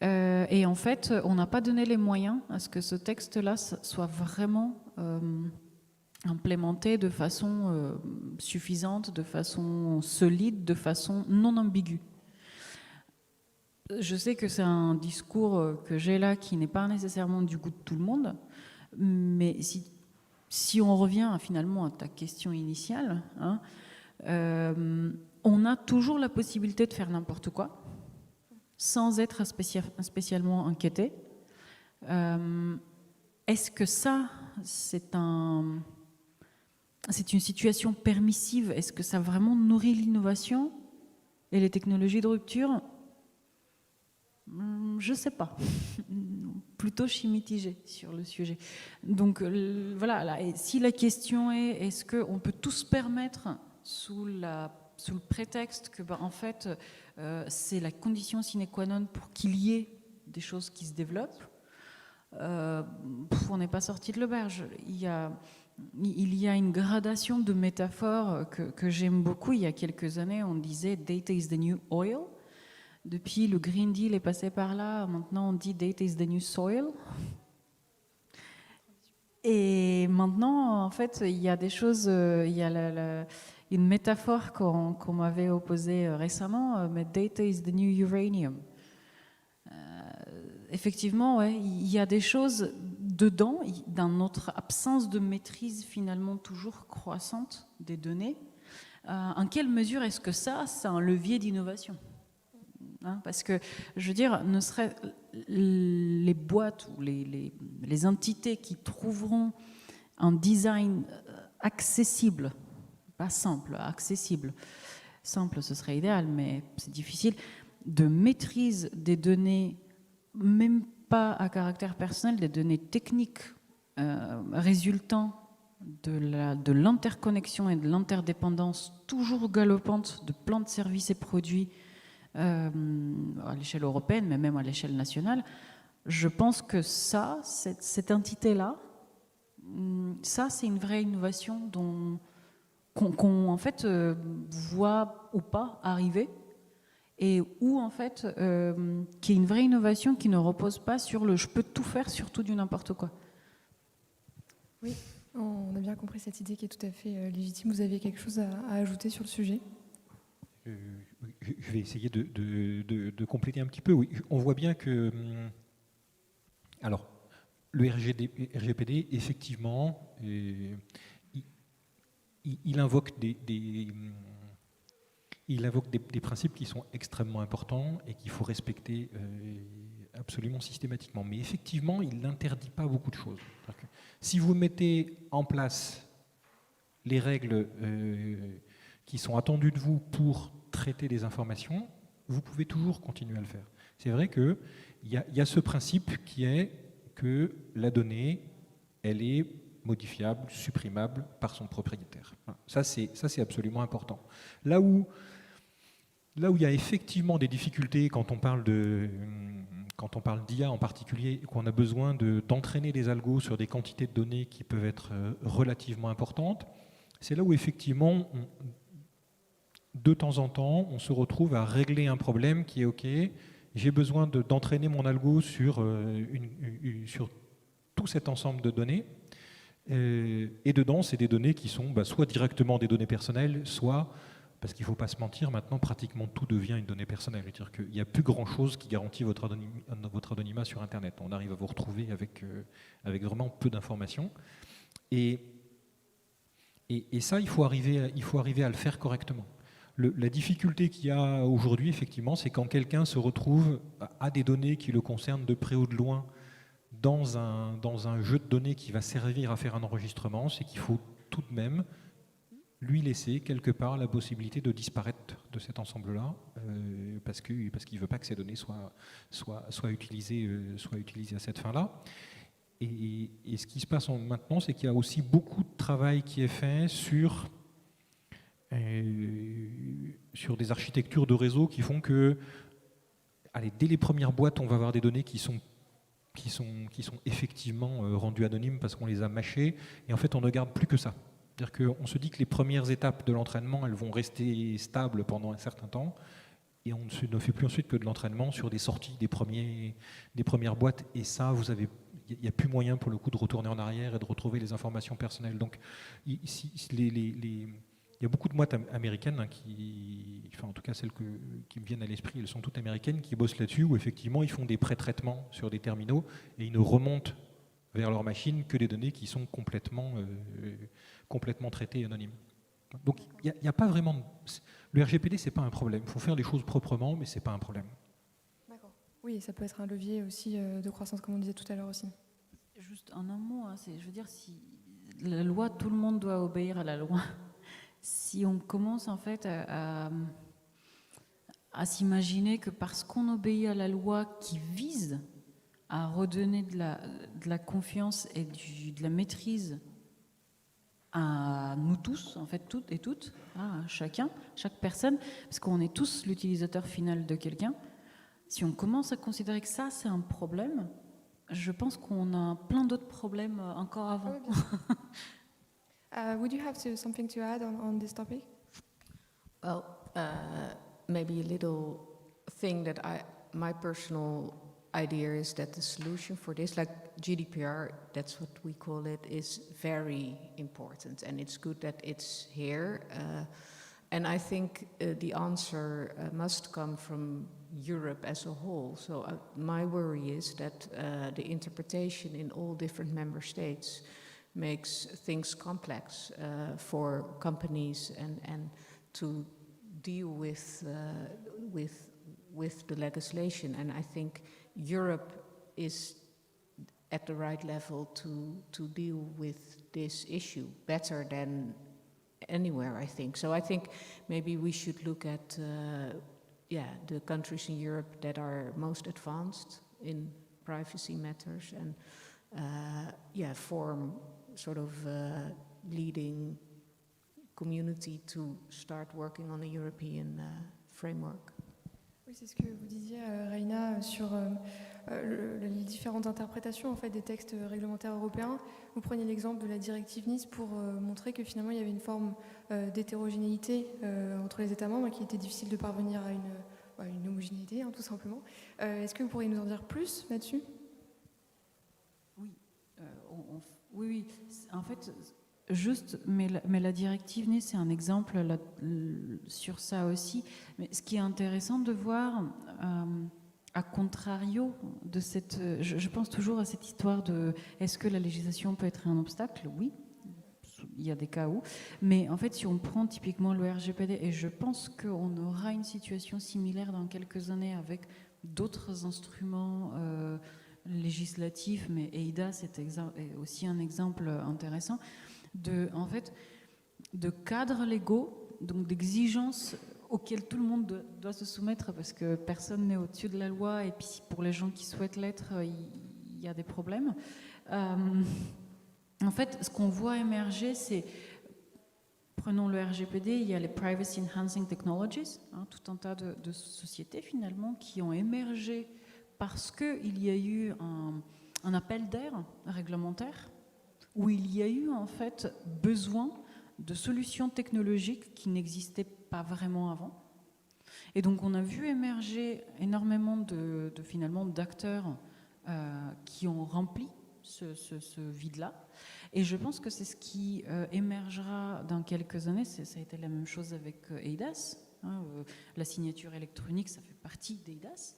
et en fait, on n'a pas donné les moyens à ce que ce texte-là soit vraiment implémenté de façon suffisante, de façon solide, de façon non ambiguë. Je sais que c'est un discours que j'ai là qui n'est pas nécessairement du goût de tout le monde, mais si on revient finalement à ta question initiale, hein, on a toujours la possibilité de faire n'importe quoi sans être spécialement inquiété. Est-ce que ça, c'est une situation permissive? Est-ce que ça vraiment nourrit l'innovation et les technologies de rupture? Je ne sais pas. Plutôt je suis mitigée sur le sujet. Donc voilà, là, et si la question est-ce qu'on peut tous se permettre sous le prétexte que en fait c'est la condition sine qua non pour qu'il y ait des choses qui se développent, on n'est pas sorti de l'auberge. Il y a une gradation de métaphores que j'aime beaucoup. Il y a quelques années, on disait « Data is the new oil ». Depuis, le Green Deal est passé par là. Maintenant, on dit « Data is the new soil ». Et maintenant, en fait, il y a des choses... il y a une métaphore qu'on m'avait opposée récemment, mais « Data is the new uranium ». Effectivement, ouais, il y a des choses dedans, dans notre absence de maîtrise finalement toujours croissante des données. En quelle mesure est-ce que ça, c'est un levier d'innovation, hein? Parce que, je veux dire, ne serait les boîtes ou les entités qui trouveront un design accessible, pas simple, accessible. Simple, ce serait idéal, mais c'est difficile, de maîtrise des données, même pas à caractère personnel, des données techniques résultant de l'interconnexion et de l'interdépendance toujours galopante de plein de services et produits à l'échelle européenne, mais même à l'échelle nationale. Je pense que ça, cette entité-là, ça, c'est une vraie innovation qu'on en fait voit ou pas arriver. et où en fait, qui est une vraie innovation qui ne repose pas sur le je peux tout faire sur tout du n'importe quoi. On a bien compris cette idée qui est tout à fait légitime. Vous avez quelque chose à ajouter sur le sujet? Je vais essayer de compléter un petit peu. Oui, on voit bien que... Alors, le RGPD, effectivement, il invoque des principes qui sont extrêmement importants et qu'il faut respecter absolument systématiquement. Mais effectivement, il n'interdit pas beaucoup de choses. Si vous mettez en place les règles qui sont attendues de vous pour traiter des informations, vous pouvez toujours continuer à le faire. C'est vrai qu'il y a ce principe qui est que la donnée, elle est modifiable, supprimable par son propriétaire. Ça, c'est absolument important. Là où il y a effectivement des difficultés quand on parle d'IA en particulier, qu'on a besoin d'entraîner des algos sur des quantités de données qui peuvent être relativement importantes, c'est là où effectivement, de temps en temps, on se retrouve à régler un problème qui est OK, j'ai besoin d'entraîner mon algo sur tout cet ensemble de données. Et dedans, c'est des données qui sont soit directement des données personnelles, soit, parce qu'il ne faut pas se mentir, maintenant pratiquement tout devient une donnée personnelle. C'est-à-dire qu'il n'y a plus grand-chose qui garantit votre anonymat sur Internet. On arrive à vous retrouver avec vraiment peu d'informations. Et ça, il faut arriver à le faire correctement. La difficulté qu'il y a aujourd'hui, effectivement, c'est quand quelqu'un se retrouve à des données qui le concernent de près ou de loin dans un jeu de données qui va servir à faire un enregistrement, c'est qu'il faut tout de même lui laisser quelque part la possibilité de disparaître de cet ensemble-là, parce qu'il ne veut pas que ces données soient utilisées à cette fin-là. Et ce qui se passe maintenant, c'est qu'il y a aussi beaucoup de travail qui est fait sur des architectures de réseau qui font que, dès les premières boîtes, on va avoir des données qui sont effectivement rendues anonymes parce qu'on les a mâchées, et en fait on ne garde plus que ça. C'est-à-dire qu'on se dit que les premières étapes de l'entraînement, elles vont rester stables pendant un certain temps, et on ne fait plus ensuite que de l'entraînement sur des sorties des premières boîtes, et ça, il n'y a plus moyen pour le coup de retourner en arrière et de retrouver les informations personnelles. Donc il y a beaucoup de boîtes américaines en tout cas celles qui me viennent à l'esprit, elles sont toutes américaines, qui bossent là-dessus, où effectivement ils font des pré-traitements sur des terminaux et ils ne remontent vers leur machine que des données qui sont complètement traitées et anonymes. Donc il n'y a pas vraiment... Le RGPD, ce n'est pas un problème. Il faut faire les choses proprement, mais ce n'est pas un problème. D'accord. Oui, ça peut être un levier aussi de croissance, comme on disait tout à l'heure aussi. Juste en un mot, je veux dire, si la loi, tout le monde doit obéir à la loi. Si on commence en fait à s'imaginer que parce qu'on obéit à la loi qui vise à redonner de la confiance et de la maîtrise à nous tous, en fait, toutes et toutes, à chaque personne, parce qu'on est tous l'utilisateur final de quelqu'un, si on commence à considérer que ça, c'est un problème, je pense qu'on a plein d'autres problèmes encore avant. Would you have something to add on this topic? Well, maybe a little thing that my personal idea is that the solution for this, like GDPR, that's what we call it, is very important, and it's good that it's here. And I think the answer must come from Europe as a whole. So my worry is that the interpretation in all different member states makes things complex for companies and to deal with the legislation. And I think Europe is at the right level to deal with this issue better than anywhere, I think. So I think maybe we should look at the countries in Europe that are most advanced in privacy matters and form sort of leading community to start working on a European framework. Oui, c'est ce que vous disiez, Reina, sur les différentes interprétations en fait, des textes réglementaires européens. Vous preniez l'exemple de la directive Nice pour montrer que finalement il y avait une forme d'hétérogénéité entre les États membres et qu'il était difficile de parvenir à une une homogénéité, hein, tout simplement. Est-ce que vous pourriez nous en dire plus là-dessus? Oui, oui. En fait, juste, mais la directive NIS, c'est un exemple sur ça aussi. Mais ce qui est intéressant de voir, à contrario de cette... Je pense toujours à cette histoire de est-ce que la législation peut être un obstacle? Oui, il y a des cas où. Mais en fait, si on prend typiquement le RGPD, et je pense qu'on aura une situation similaire dans quelques années avec d'autres instruments législatifs, mais EIDA, c'est aussi un exemple intéressant, de cadres légaux, donc d'exigences auxquelles tout le monde doit se soumettre parce que personne n'est au-dessus de la loi, et puis pour les gens qui souhaitent l'être, il y a des problèmes. En fait, ce qu'on voit émerger, c'est, prenons le RGPD, il y a les Privacy Enhancing Technologies, tout un tas de sociétés finalement qui ont émergé parce qu'il y a eu un appel d'air réglementaire où il y a eu en fait besoin de solutions technologiques qui n'existaient pas vraiment avant. Et donc on a vu émerger énormément finalement d'acteurs qui ont rempli ce vide-là. Et je pense que c'est ce qui émergera dans quelques années. Ça a été la même chose avec EIDAS. La signature électronique, ça fait partie d'EIDAS.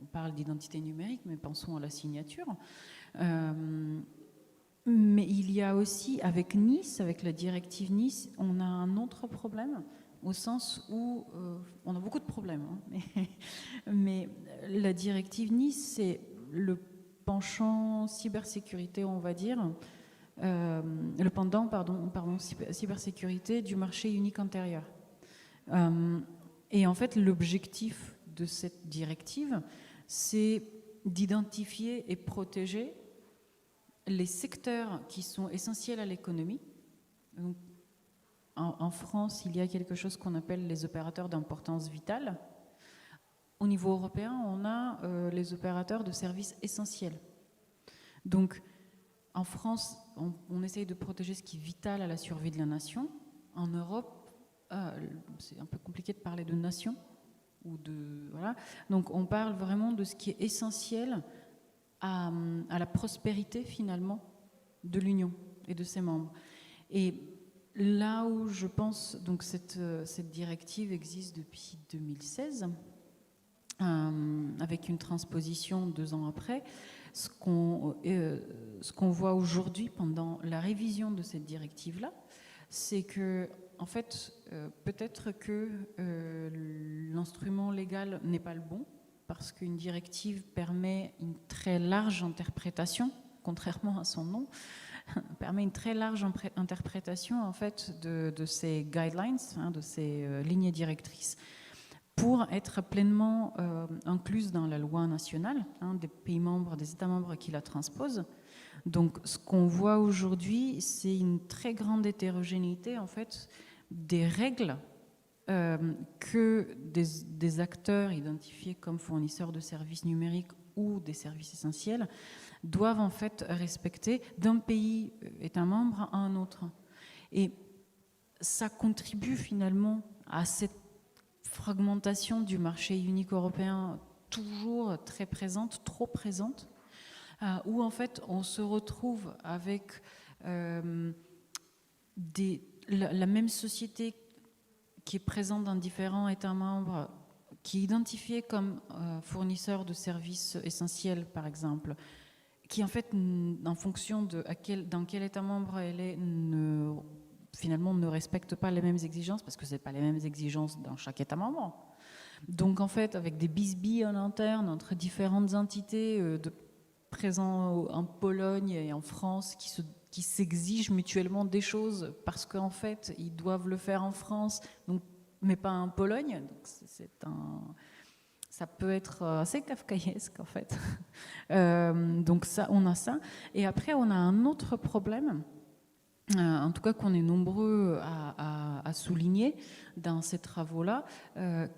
On parle d'identité numérique, mais pensons à la signature. Mais il y a aussi, avec NIS, avec la directive NIS, on a un autre problème, au sens où on a beaucoup de problèmes. Mais la directive NIS, c'est le penchant cybersécurité, on va dire, le pendant, cybersécurité du marché unique intérieur. Et en fait, l'objectif de cette directive, c'est d'identifier et protéger les secteurs qui sont essentiels à l'économie. En France, il y a quelque chose qu'on appelle les opérateurs d'importance vitale. Au niveau européen, on a les opérateurs de services essentiels. Donc, en France, on essaye de protéger ce qui est vital à la survie de la nation. En Europe, c'est un peu compliqué de parler de nation. Voilà. Donc, on parle vraiment de ce qui est essentiel à la prospérité, finalement, de l'Union et de ses membres. Et là où je pense, donc cette directive existe depuis 2016, avec une transposition 2 ans après. Ce qu'on voit aujourd'hui pendant la révision de cette directive-là, c'est que, en fait, peut-être que l'instrument légal n'est pas le bon, parce qu'une directive permet une très large interprétation, contrairement à son nom, permet une très large interprétation, en fait, de ces guidelines, de ces lignes directrices, pour être pleinement incluse dans la loi nationale des pays membres, des États membres qui la transposent. Donc, ce qu'on voit aujourd'hui, c'est une très grande hétérogénéité, en fait, des règles que des acteurs identifiés comme fournisseurs de services numériques ou des services essentiels doivent en fait respecter d'un pays État membre à un autre. Et ça contribue finalement à cette fragmentation du marché unique européen toujours très présente, trop présente, où en fait on se retrouve avec la même société qui est présente dans différents États membres, qui est identifiée comme fournisseur de services essentiels, par exemple, qui en fait, en fonction de dans quel État membre elle est, finalement ne respecte pas les mêmes exigences, parce que ce n'est pas les mêmes exigences dans chaque État membre. Donc en fait, avec des bisbilles en interne entre différentes entités présentes en Pologne et en France qui s'exigent mutuellement des choses parce qu'en fait, ils doivent le faire en France, donc, mais pas en Pologne. Donc ça peut être assez kafkaïesque, en fait. Donc ça, on a ça. Et après, on a un autre problème, en tout cas qu'on est nombreux à souligner dans ces travaux-là,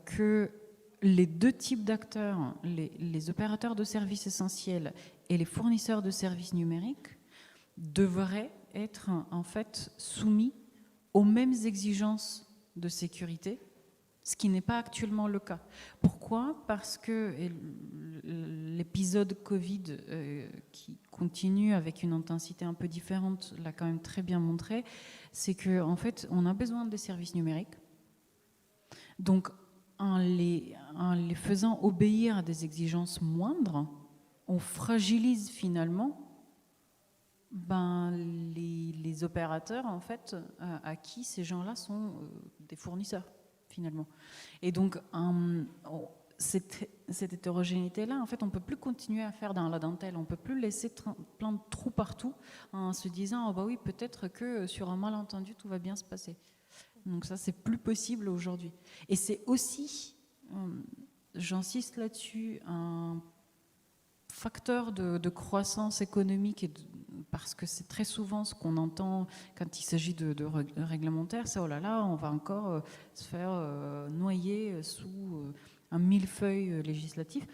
que les 2 types d'acteurs, les opérateurs de services essentiels et les fournisseurs de services numériques, devraient être en fait soumis aux mêmes exigences de sécurité ce qui n'est pas actuellement le cas. Pourquoi ? Parce que l'épisode Covid qui continue avec une intensité un peu différente l'a quand même très bien montré, c'est qu'en fait, on a besoin des services numériques. Donc, en les faisant obéir à des exigences moindres, on fragilise finalement les opérateurs en fait, à qui ces gens-là sont des fournisseurs finalement. Et donc, cette hétérogénéité-là, en fait, on ne peut plus continuer à faire dans la dentelle, on ne peut plus laisser plein de trous partout en se disant oh, bah oui, peut-être que sur un malentendu, tout va bien se passer. Donc ça, c'est plus possible aujourd'hui. Et c'est aussi, j'insiste là-dessus, un facteur de croissance économique, parce que c'est très souvent ce qu'on entend quand il s'agit de réglementaire, c'est oh là là, on va encore se faire noyer sous un millefeuille législatif.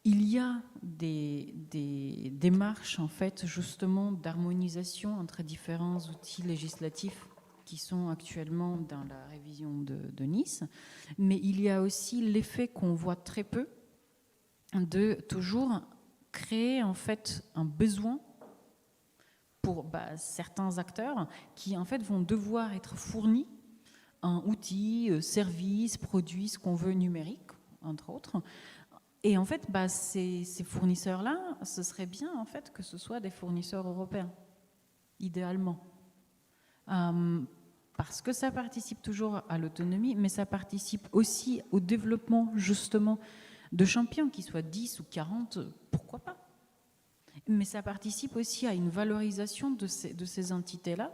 Il y a des démarches en fait justement d'harmonisation entre différents outils législatifs qui sont actuellement dans la révision de Nice, mais il y a aussi l'effet qu'on voit très peu de toujours créer en fait un besoin pour certains acteurs qui en fait vont devoir être fournis un outil, service, produit, ce qu'on veut numérique, entre autres. Et en fait, ces fournisseurs-là, ce serait bien en fait que ce soient des fournisseurs européens, idéalement. Parce que ça participe toujours à l'autonomie, mais ça participe aussi au développement justement de champions, qui soient 10 ou 40, pourquoi pas. Mais ça participe aussi à une valorisation de ces entités-là,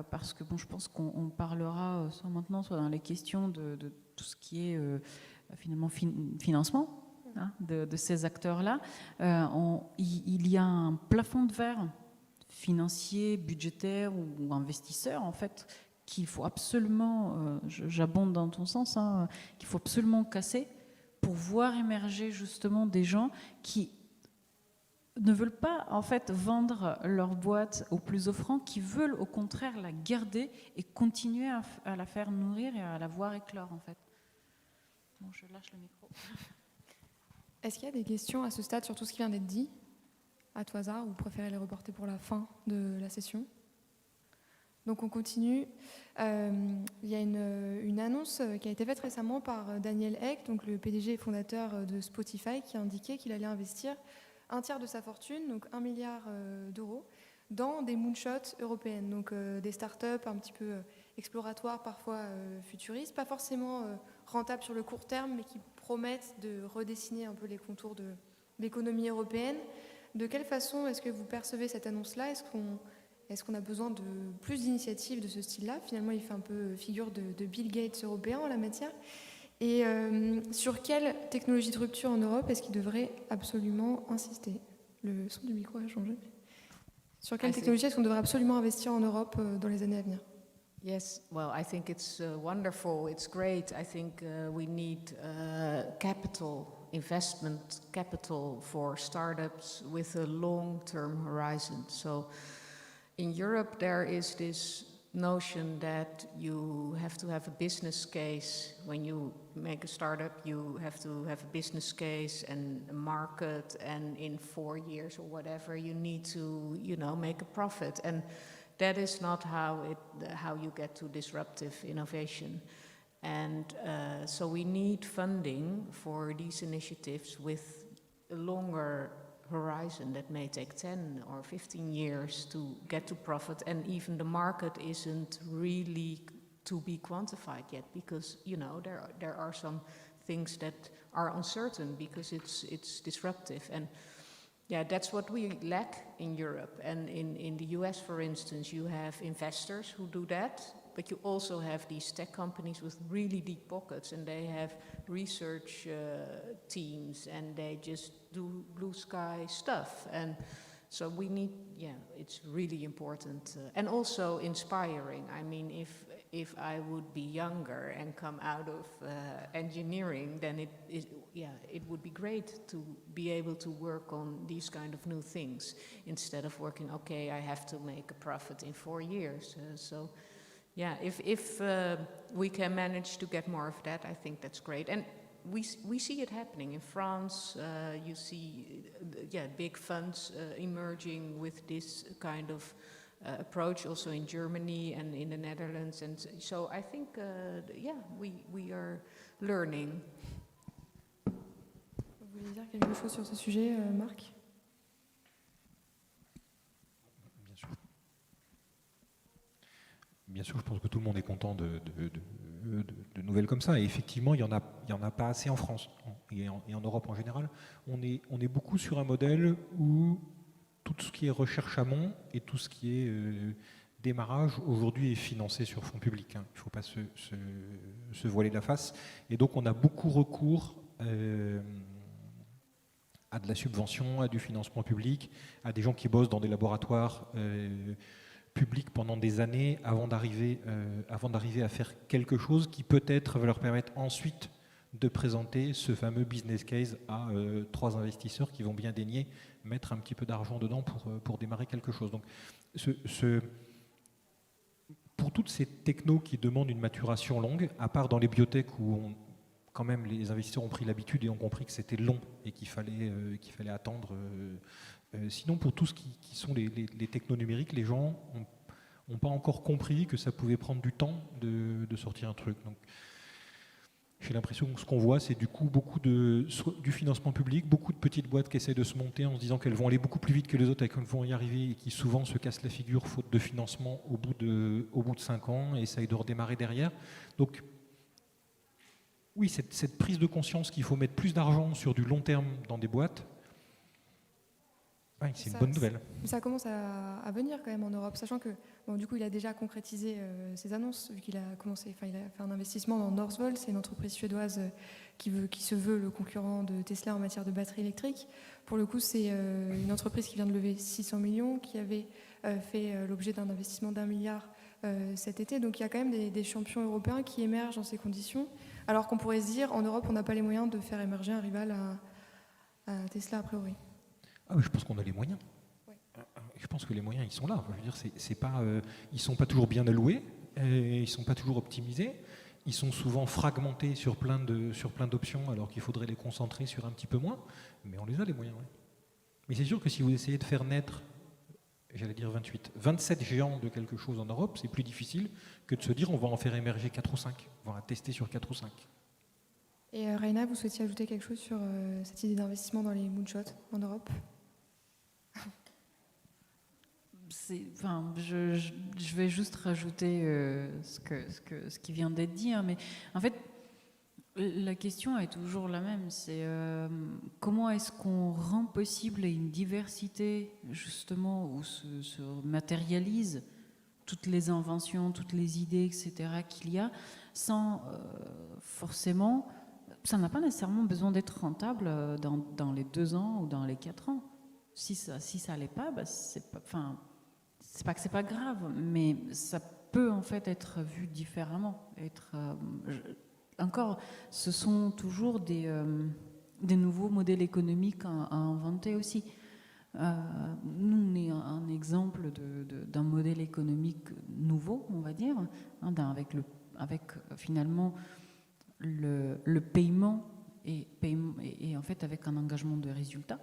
parce que je pense qu'on parlera soit maintenant, soit dans les questions de tout ce qui est finalement financement de ces acteurs-là. Il y a un plafond de verre financier, budgétaire ou investisseur, en fait, qu'il faut absolument, j'abonde dans ton sens, qu'il faut absolument casser pour voir émerger justement des gens qui ne veulent pas en fait vendre leur boîte au plus offrant, qui veulent au contraire la garder et continuer à la faire nourrir et à la voir éclore en fait. Bon, je lâche le micro. Est-ce qu'il y a des questions à ce stade sur tout ce qui vient d'être dit, à tout hasard, ou vous préférez les reporter pour la fin de la session ? Donc on continue. Il y a une annonce qui a été faite récemment par Daniel Ek, donc le PDG et fondateur de Spotify, qui a indiqué qu'il allait investir un tiers de sa fortune, donc 1 milliard d'euros, dans des moonshots européennes, donc des startups un petit peu exploratoires, parfois futuristes, pas forcément rentables sur le court terme, mais qui promettent de redessiner un peu les contours de l'économie européenne. De quelle façon est-ce que vous percevez cette annonce-là ? Est-ce qu'on a besoin de plus d'initiatives de ce style-là ? Finalement, il fait un peu figure de Bill Gates européen en la matière. Et sur quelle technologie de rupture en Europe est-ce qu'il devrait absolument insister ? Le son du micro a changé. Sur quelle technologie est-ce qu'on devrait absolument investir en Europe dans les années à venir ? Yes, well, I think it's wonderful, it's great. I think we need investment capital for startups with a long-term horizon. So in Europe there is this notion that you have to have a business case. When you make a startup, you have to have a business case and a market, and in 4 years or whatever, you need to, make a profit. And that is not how you get to disruptive innovation. And so we need funding for these initiatives with a longer horizon that may take 10 or 15 years to get to profit, and even the market isn't really to be quantified yet, because there are some things that are uncertain because it's disruptive. And yeah, that's what we lack in Europe. And in the US, for instance, you have investors who do that, but you also have these tech companies with really deep pockets, and they have research teams, and they just do blue sky stuff. And so we need, it's really important. And also inspiring. I mean, if I would be younger and come out of engineering, then it would be great to be able to work on these kind of new things instead of working, okay, I have to make a profit in 4 years. So Yeah, if we can manage to get more of that, I think that's great. And we see it happening in France. You see, big funds emerging with this kind of approach, also in Germany and in the Netherlands. And so I think, we are learning. Vous voulez dire quelque chose sur ce sujet, Marc? Bien sûr. Bien sûr, je pense que tout le monde est content de nouvelles comme ça. Et effectivement, il y en a pas assez en France et en Europe en général. On est beaucoup sur un modèle où tout ce qui est recherche amont et tout ce qui est démarrage aujourd'hui est financé sur fonds publics. Il ne faut pas se voiler la face. Et donc, on a beaucoup recours à de la subvention, à du financement public, à des gens qui bossent dans des laboratoires publics pendant des années avant d'arriver à faire quelque chose qui peut-être va leur permettre ensuite de présenter ce fameux business case à 3 investisseurs qui vont bien daigner mettre un petit peu d'argent dedans pour démarrer quelque chose. Donc, pour toutes ces technos qui demandent une maturation longue, à part dans les biotech où quand même les investisseurs ont pris l'habitude et ont compris que c'était long et qu'il fallait attendre. Sinon, pour tout ce qui sont les technos numériques, les gens n'ont pas encore compris que ça pouvait prendre du temps de sortir un truc. Donc, j'ai l'impression que ce qu'on voit, c'est du coup beaucoup du financement public, beaucoup de petites boîtes qui essaient de se monter en se disant qu'elles vont aller beaucoup plus vite que les autres et qu'elles vont y arriver et qui souvent se cassent la figure faute de financement au bout de 5 ans et essayent de redémarrer derrière. Donc, oui, cette prise de conscience qu'il faut mettre plus d'argent sur du long terme dans des boîtes, c'est une bonne nouvelle. Ça commence à venir quand même en Europe, sachant que du coup il a déjà concrétisé ses annonces, vu qu'il a il a fait un investissement dans Northvolt, c'est une entreprise suédoise qui se veut le concurrent de Tesla en matière de batterie électrique. Pour le coup, c'est une entreprise qui vient de lever 600 millions, qui avait fait l'objet d'un investissement d'1 milliard cet été. Donc il y a quand même des champions européens qui émergent dans ces conditions, alors qu'on pourrait se dire en Europe on n'a pas les moyens de faire émerger un rival à Tesla a priori. Ah oui, je pense qu'on a les moyens. Ouais. Je pense que les moyens, ils sont là. Je veux dire, c'est pas, ils sont pas toujours bien alloués, ils sont pas toujours optimisés, ils sont souvent fragmentés sur plein d'options, alors qu'il faudrait les concentrer sur un petit peu moins. Mais on les a les moyens. Ouais. Mais c'est sûr que si vous essayez de faire naître, j'allais dire 27 géants de quelque chose en Europe, c'est plus difficile que de se dire on va en faire émerger 4 ou 5, on va tester sur 4 ou 5. Et Reina, vous souhaitiez ajouter quelque chose sur cette idée d'investissement dans les moonshots en Europe ? Je vais juste rajouter ce qui vient d'être dit, hein, mais en fait, la question est toujours la même, c'est comment est-ce qu'on rend possible une diversité, justement, où se matérialisent toutes les inventions, toutes les idées, etc., qu'il y a, sans forcément... Ça n'a pas nécessairement besoin d'être rentable dans les 2 ans ou dans les 4 ans. Si ça l'est pas, c'est pas que c'est pas grave, mais ça peut en fait être vu différemment. Encore, ce sont toujours des nouveaux modèles économiques à inventer aussi. Nous, on est un exemple d'un modèle économique nouveau, on va dire, hein, avec finalement le paiement et en fait avec un engagement de résultat.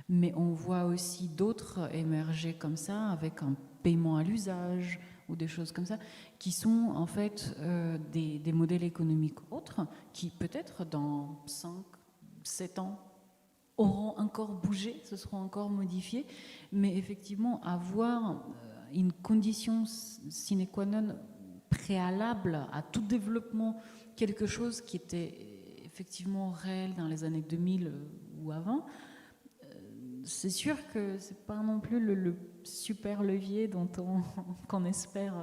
Mais on voit aussi d'autres émerger comme ça, avec un paiement à l'usage ou des choses comme ça, qui sont en fait des modèles économiques autres, qui peut-être dans 5, 7 ans auront encore bougé, se seront encore modifiés, mais effectivement avoir une condition sine qua non préalable à tout développement, quelque chose qui était effectivement réel dans les années 2000 ou avant, c'est sûr que c'est pas non plus le super levier qu'on espère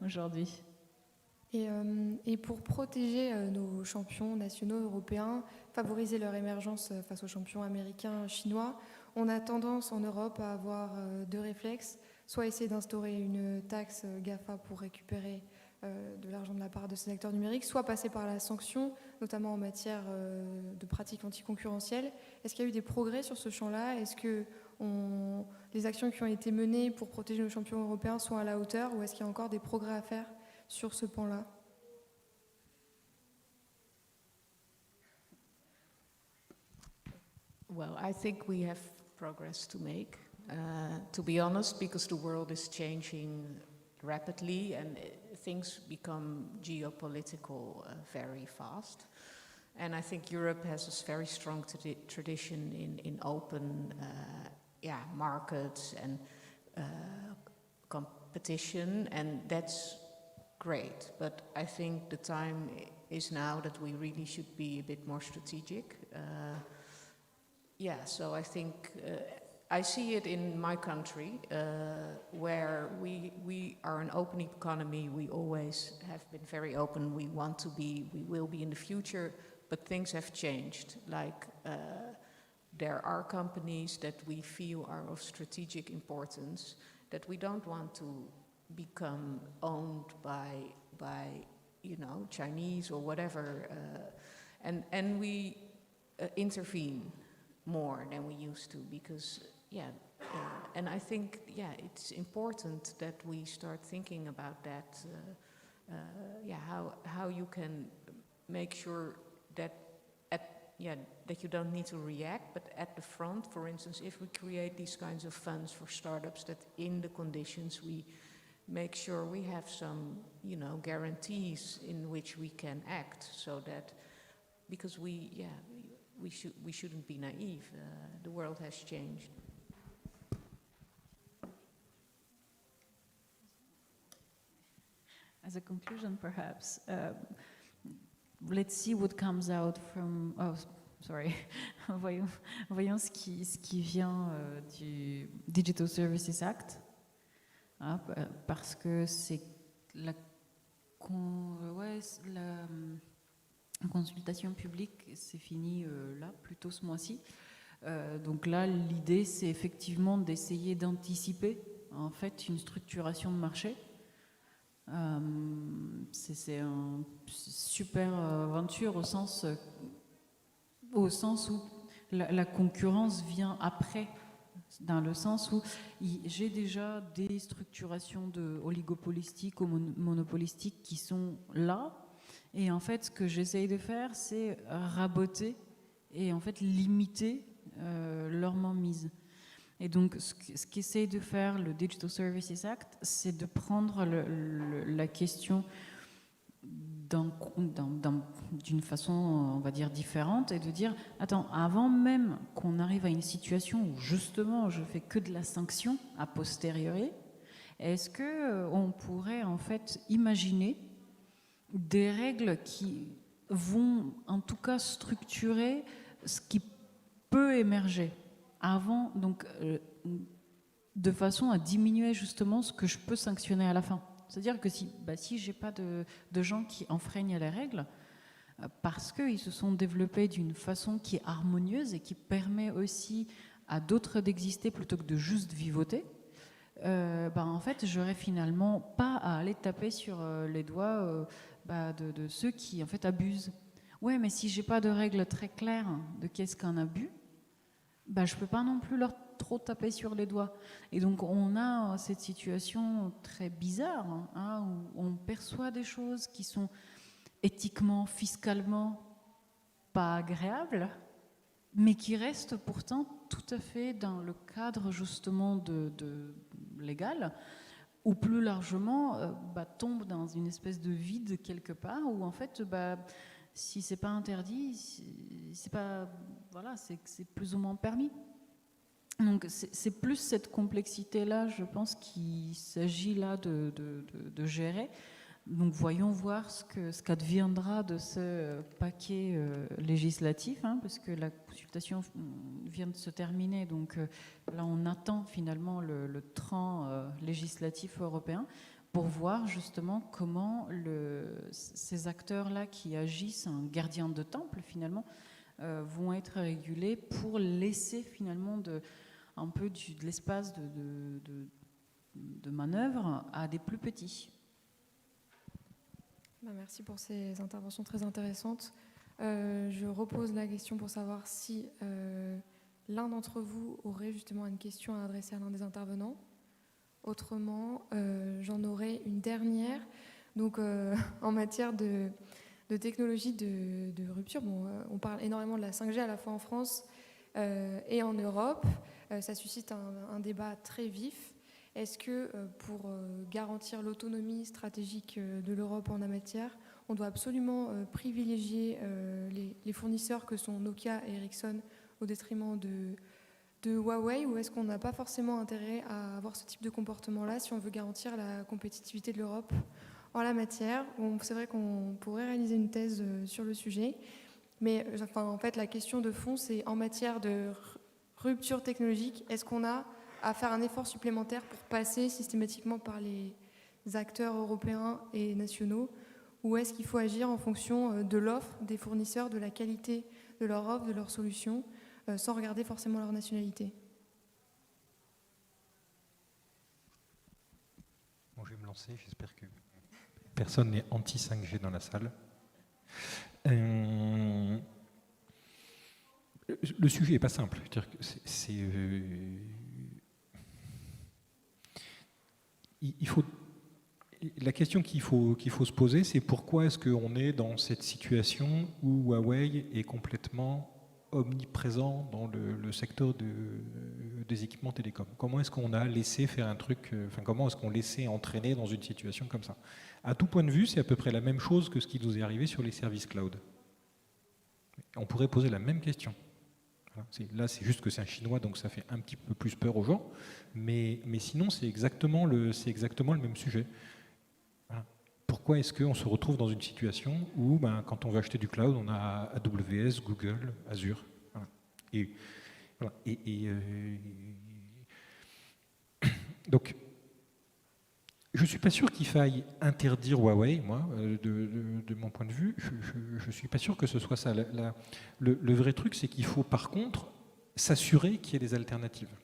aujourd'hui. Et pour protéger nos champions nationaux européens, favoriser leur émergence face aux champions américains, chinois, on a tendance en Europe à avoir 2 réflexes, soit essayer d'instaurer une taxe GAFA pour récupérer de l'argent de la part de ces acteurs numériques, soit passer par la sanction, notamment en matière de pratiques anticoncurrentielles. Est-ce qu'il y a eu des progrès sur ce champ-là ? Est-ce les actions qui ont été menées pour protéger nos champions européens sont à la hauteur, ou est-ce qu'il y a encore des progrès à faire sur ce pan-là? Well, I think we have progress to make, to be honest, because the world is changing rapidly and things become geopolitical very fast. And I think Europe has a very strong tradition in open markets and competition, and that's great. But I think the time is now that we really should be a bit more strategic. So I think I see it in my country, where we are an open economy. We always have been very open. We want to be, we will be in the future, but things have changed. Like there are companies that we feel are of strategic importance that we don't want to become owned by Chinese or whatever, and we intervene more than we used to, because and I think it's important that we start thinking about that, how you can make sure that that you don't need to react, but at the front, for instance, if we create these kinds of funds for startups, that in the conditions we make sure we have some guarantees in which we can act, so that, because we shouldn't be naive. The world has changed. As a conclusion, perhaps, let's see what comes out from. Oh, sorry. voyons ce qui vient du Digital Services Act, parce que c'est la consultation publique, c'est fini là, plutôt ce mois-ci. Donc là, l'idée, c'est effectivement d'essayer d'anticiper en fait une structuration de marché. C'est une super aventure au sens où la concurrence vient après, dans le sens où j'ai déjà des structurations oligopolistiques ou monopolistiques qui sont là. Et en fait, ce que j'essaye de faire, c'est raboter et en fait limiter leur mainmise. Et donc, ce qu'essaye de faire le Digital Services Act, c'est de prendre la question d'une façon, on va dire, différente, et de dire, attends, avant même qu'on arrive à une situation où justement je fais que de la sanction a posteriori, est-ce qu'on pourrait en fait imaginer des règles qui vont en tout cas structurer ce qui peut émerger avant, donc de façon à diminuer justement ce que je peux sanctionner à la fin. C'est-à-dire que si j'ai pas de gens qui enfreignent les règles, parce qu'ils se sont développés d'une façon qui est harmonieuse et qui permet aussi à d'autres d'exister plutôt que de juste vivoter, en fait, j'aurais finalement pas à aller taper sur les doigts de ceux qui en fait abusent. Ouais, mais si j'ai pas de règles très claires de qu'est-ce qu'un abus, je peux pas non plus leur trop taper sur les doigts. Et donc on a cette situation très bizarre, où on perçoit des choses qui sont éthiquement, fiscalement pas agréables, mais qui restent pourtant tout à fait dans le cadre justement de légal, ou plus largement tombe dans une espèce de vide quelque part, où en fait si c'est pas interdit, c'est pas, voilà, c'est plus ou moins permis. Donc c'est plus cette complexité-là, je pense, qu'il s'agit là de gérer. Donc voyons voir ce qu'adviendra de ce paquet législatif, parce que la consultation vient de se terminer. Donc là, on attend finalement le train législatif européen pour voir justement comment ces acteurs-là qui agissent en gardiens de temple, finalement, vont être régulés pour laisser finalement un peu de l'espace de manœuvre à des plus petits. Merci pour ces interventions très intéressantes. Je repose la question pour savoir si l'un d'entre vous aurait justement une question à adresser à l'un des intervenants. Autrement, j'en aurai une dernière. Donc, en matière de technologie de rupture, bon, on parle énormément de la 5G à la fois en France et en Europe. Ça suscite un débat très vif. Est-ce que pour garantir l'autonomie stratégique de l'Europe en la matière, on doit absolument privilégier les fournisseurs que sont Nokia et Ericsson au détriment de Huawei, ou est-ce qu'on n'a pas forcément intérêt à avoir ce type de comportement-là si on veut garantir la compétitivité de l'Europe en la matière? Bon, c'est vrai qu'on pourrait réaliser une thèse sur le sujet, mais en fait, la question de fond, c'est en matière de rupture technologique, est-ce qu'on a à faire un effort supplémentaire pour passer systématiquement par les acteurs européens et nationaux, ou est-ce qu'il faut agir en fonction de l'offre des fournisseurs, de la qualité de leur offre, de leurs solutions, sans regarder forcément leur nationalité? Bon, je vais me lancer, j'espère que personne n'est anti-5G dans la salle. Le sujet n'est pas simple. La question qu'il faut se poser, c'est pourquoi est-ce qu'on est dans cette situation où Huawei est complètement omniprésent dans le secteur des équipements télécoms. Comment est-ce qu'on a laissé faire un truc, comment est-ce qu'on laissait entraîner dans une situation comme ça? À tout point de vue, c'est à peu près la même chose que ce qui nous est arrivé sur les services cloud. On pourrait poser la même question. Là, c'est juste que c'est un Chinois, donc ça fait un petit peu plus peur aux gens, mais sinon, c'est exactement le même sujet. Voilà. Pourquoi est-ce qu'on se retrouve dans une situation où, quand on veut acheter du cloud, on a AWS, Google, Azure. Voilà. Donc, je ne suis pas sûr qu'il faille interdire Huawei, moi, de mon point de vue. Je ne suis pas sûr que ce soit ça. Le vrai truc, c'est qu'il faut par contre s'assurer qu'il y ait des alternatives.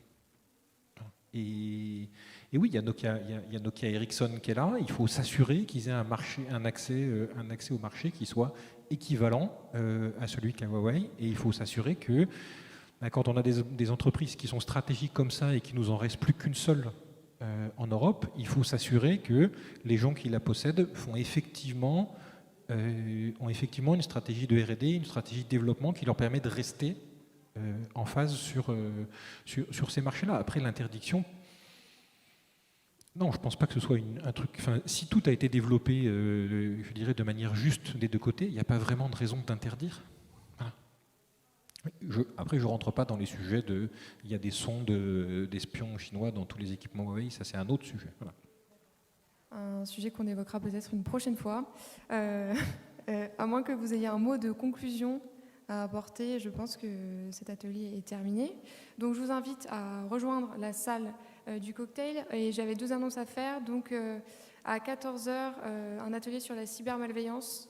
Et oui, il y a Nokia Ericsson qui est là. Il faut s'assurer qu'ils aient un accès au marché qui soit équivalent à celui qu'a Huawei. Et il faut s'assurer que quand on a des entreprises qui sont stratégiques comme ça et qu'il nous en reste plus qu'une seule en Europe, il faut s'assurer que les gens qui la possèdent ont effectivement une stratégie de R&D, une stratégie de développement qui leur permet de rester en phase sur ces marchés-là. Après, l'interdiction, non, je ne pense pas que ce soit un truc... si tout a été développé, je dirais, de manière juste des deux côtés, il n'y a pas vraiment de raison d'interdire. Après, je ne rentre pas dans les sujets il y a des sondes d'espions chinois dans tous les équipements Huawei, ça c'est un autre sujet. Voilà. Un sujet qu'on évoquera peut-être une prochaine fois. À moins que vous ayez un mot de conclusion à apporter, je pense que cet atelier est terminé. Donc je vous invite à rejoindre la salle du cocktail. Et j'avais 2 annonces à faire. Donc à 14h, un atelier sur la cybermalveillance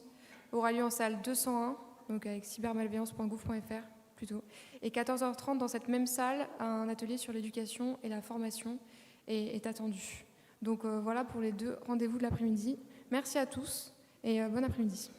aura lieu en salle 201, donc avec cybermalveillance.gouv.fr. Plutôt. Et 14h30, dans cette même salle, un atelier sur l'éducation et la formation est attendu. Donc voilà pour les 2 rendez-vous de l'après-midi. Merci à tous et bon après-midi.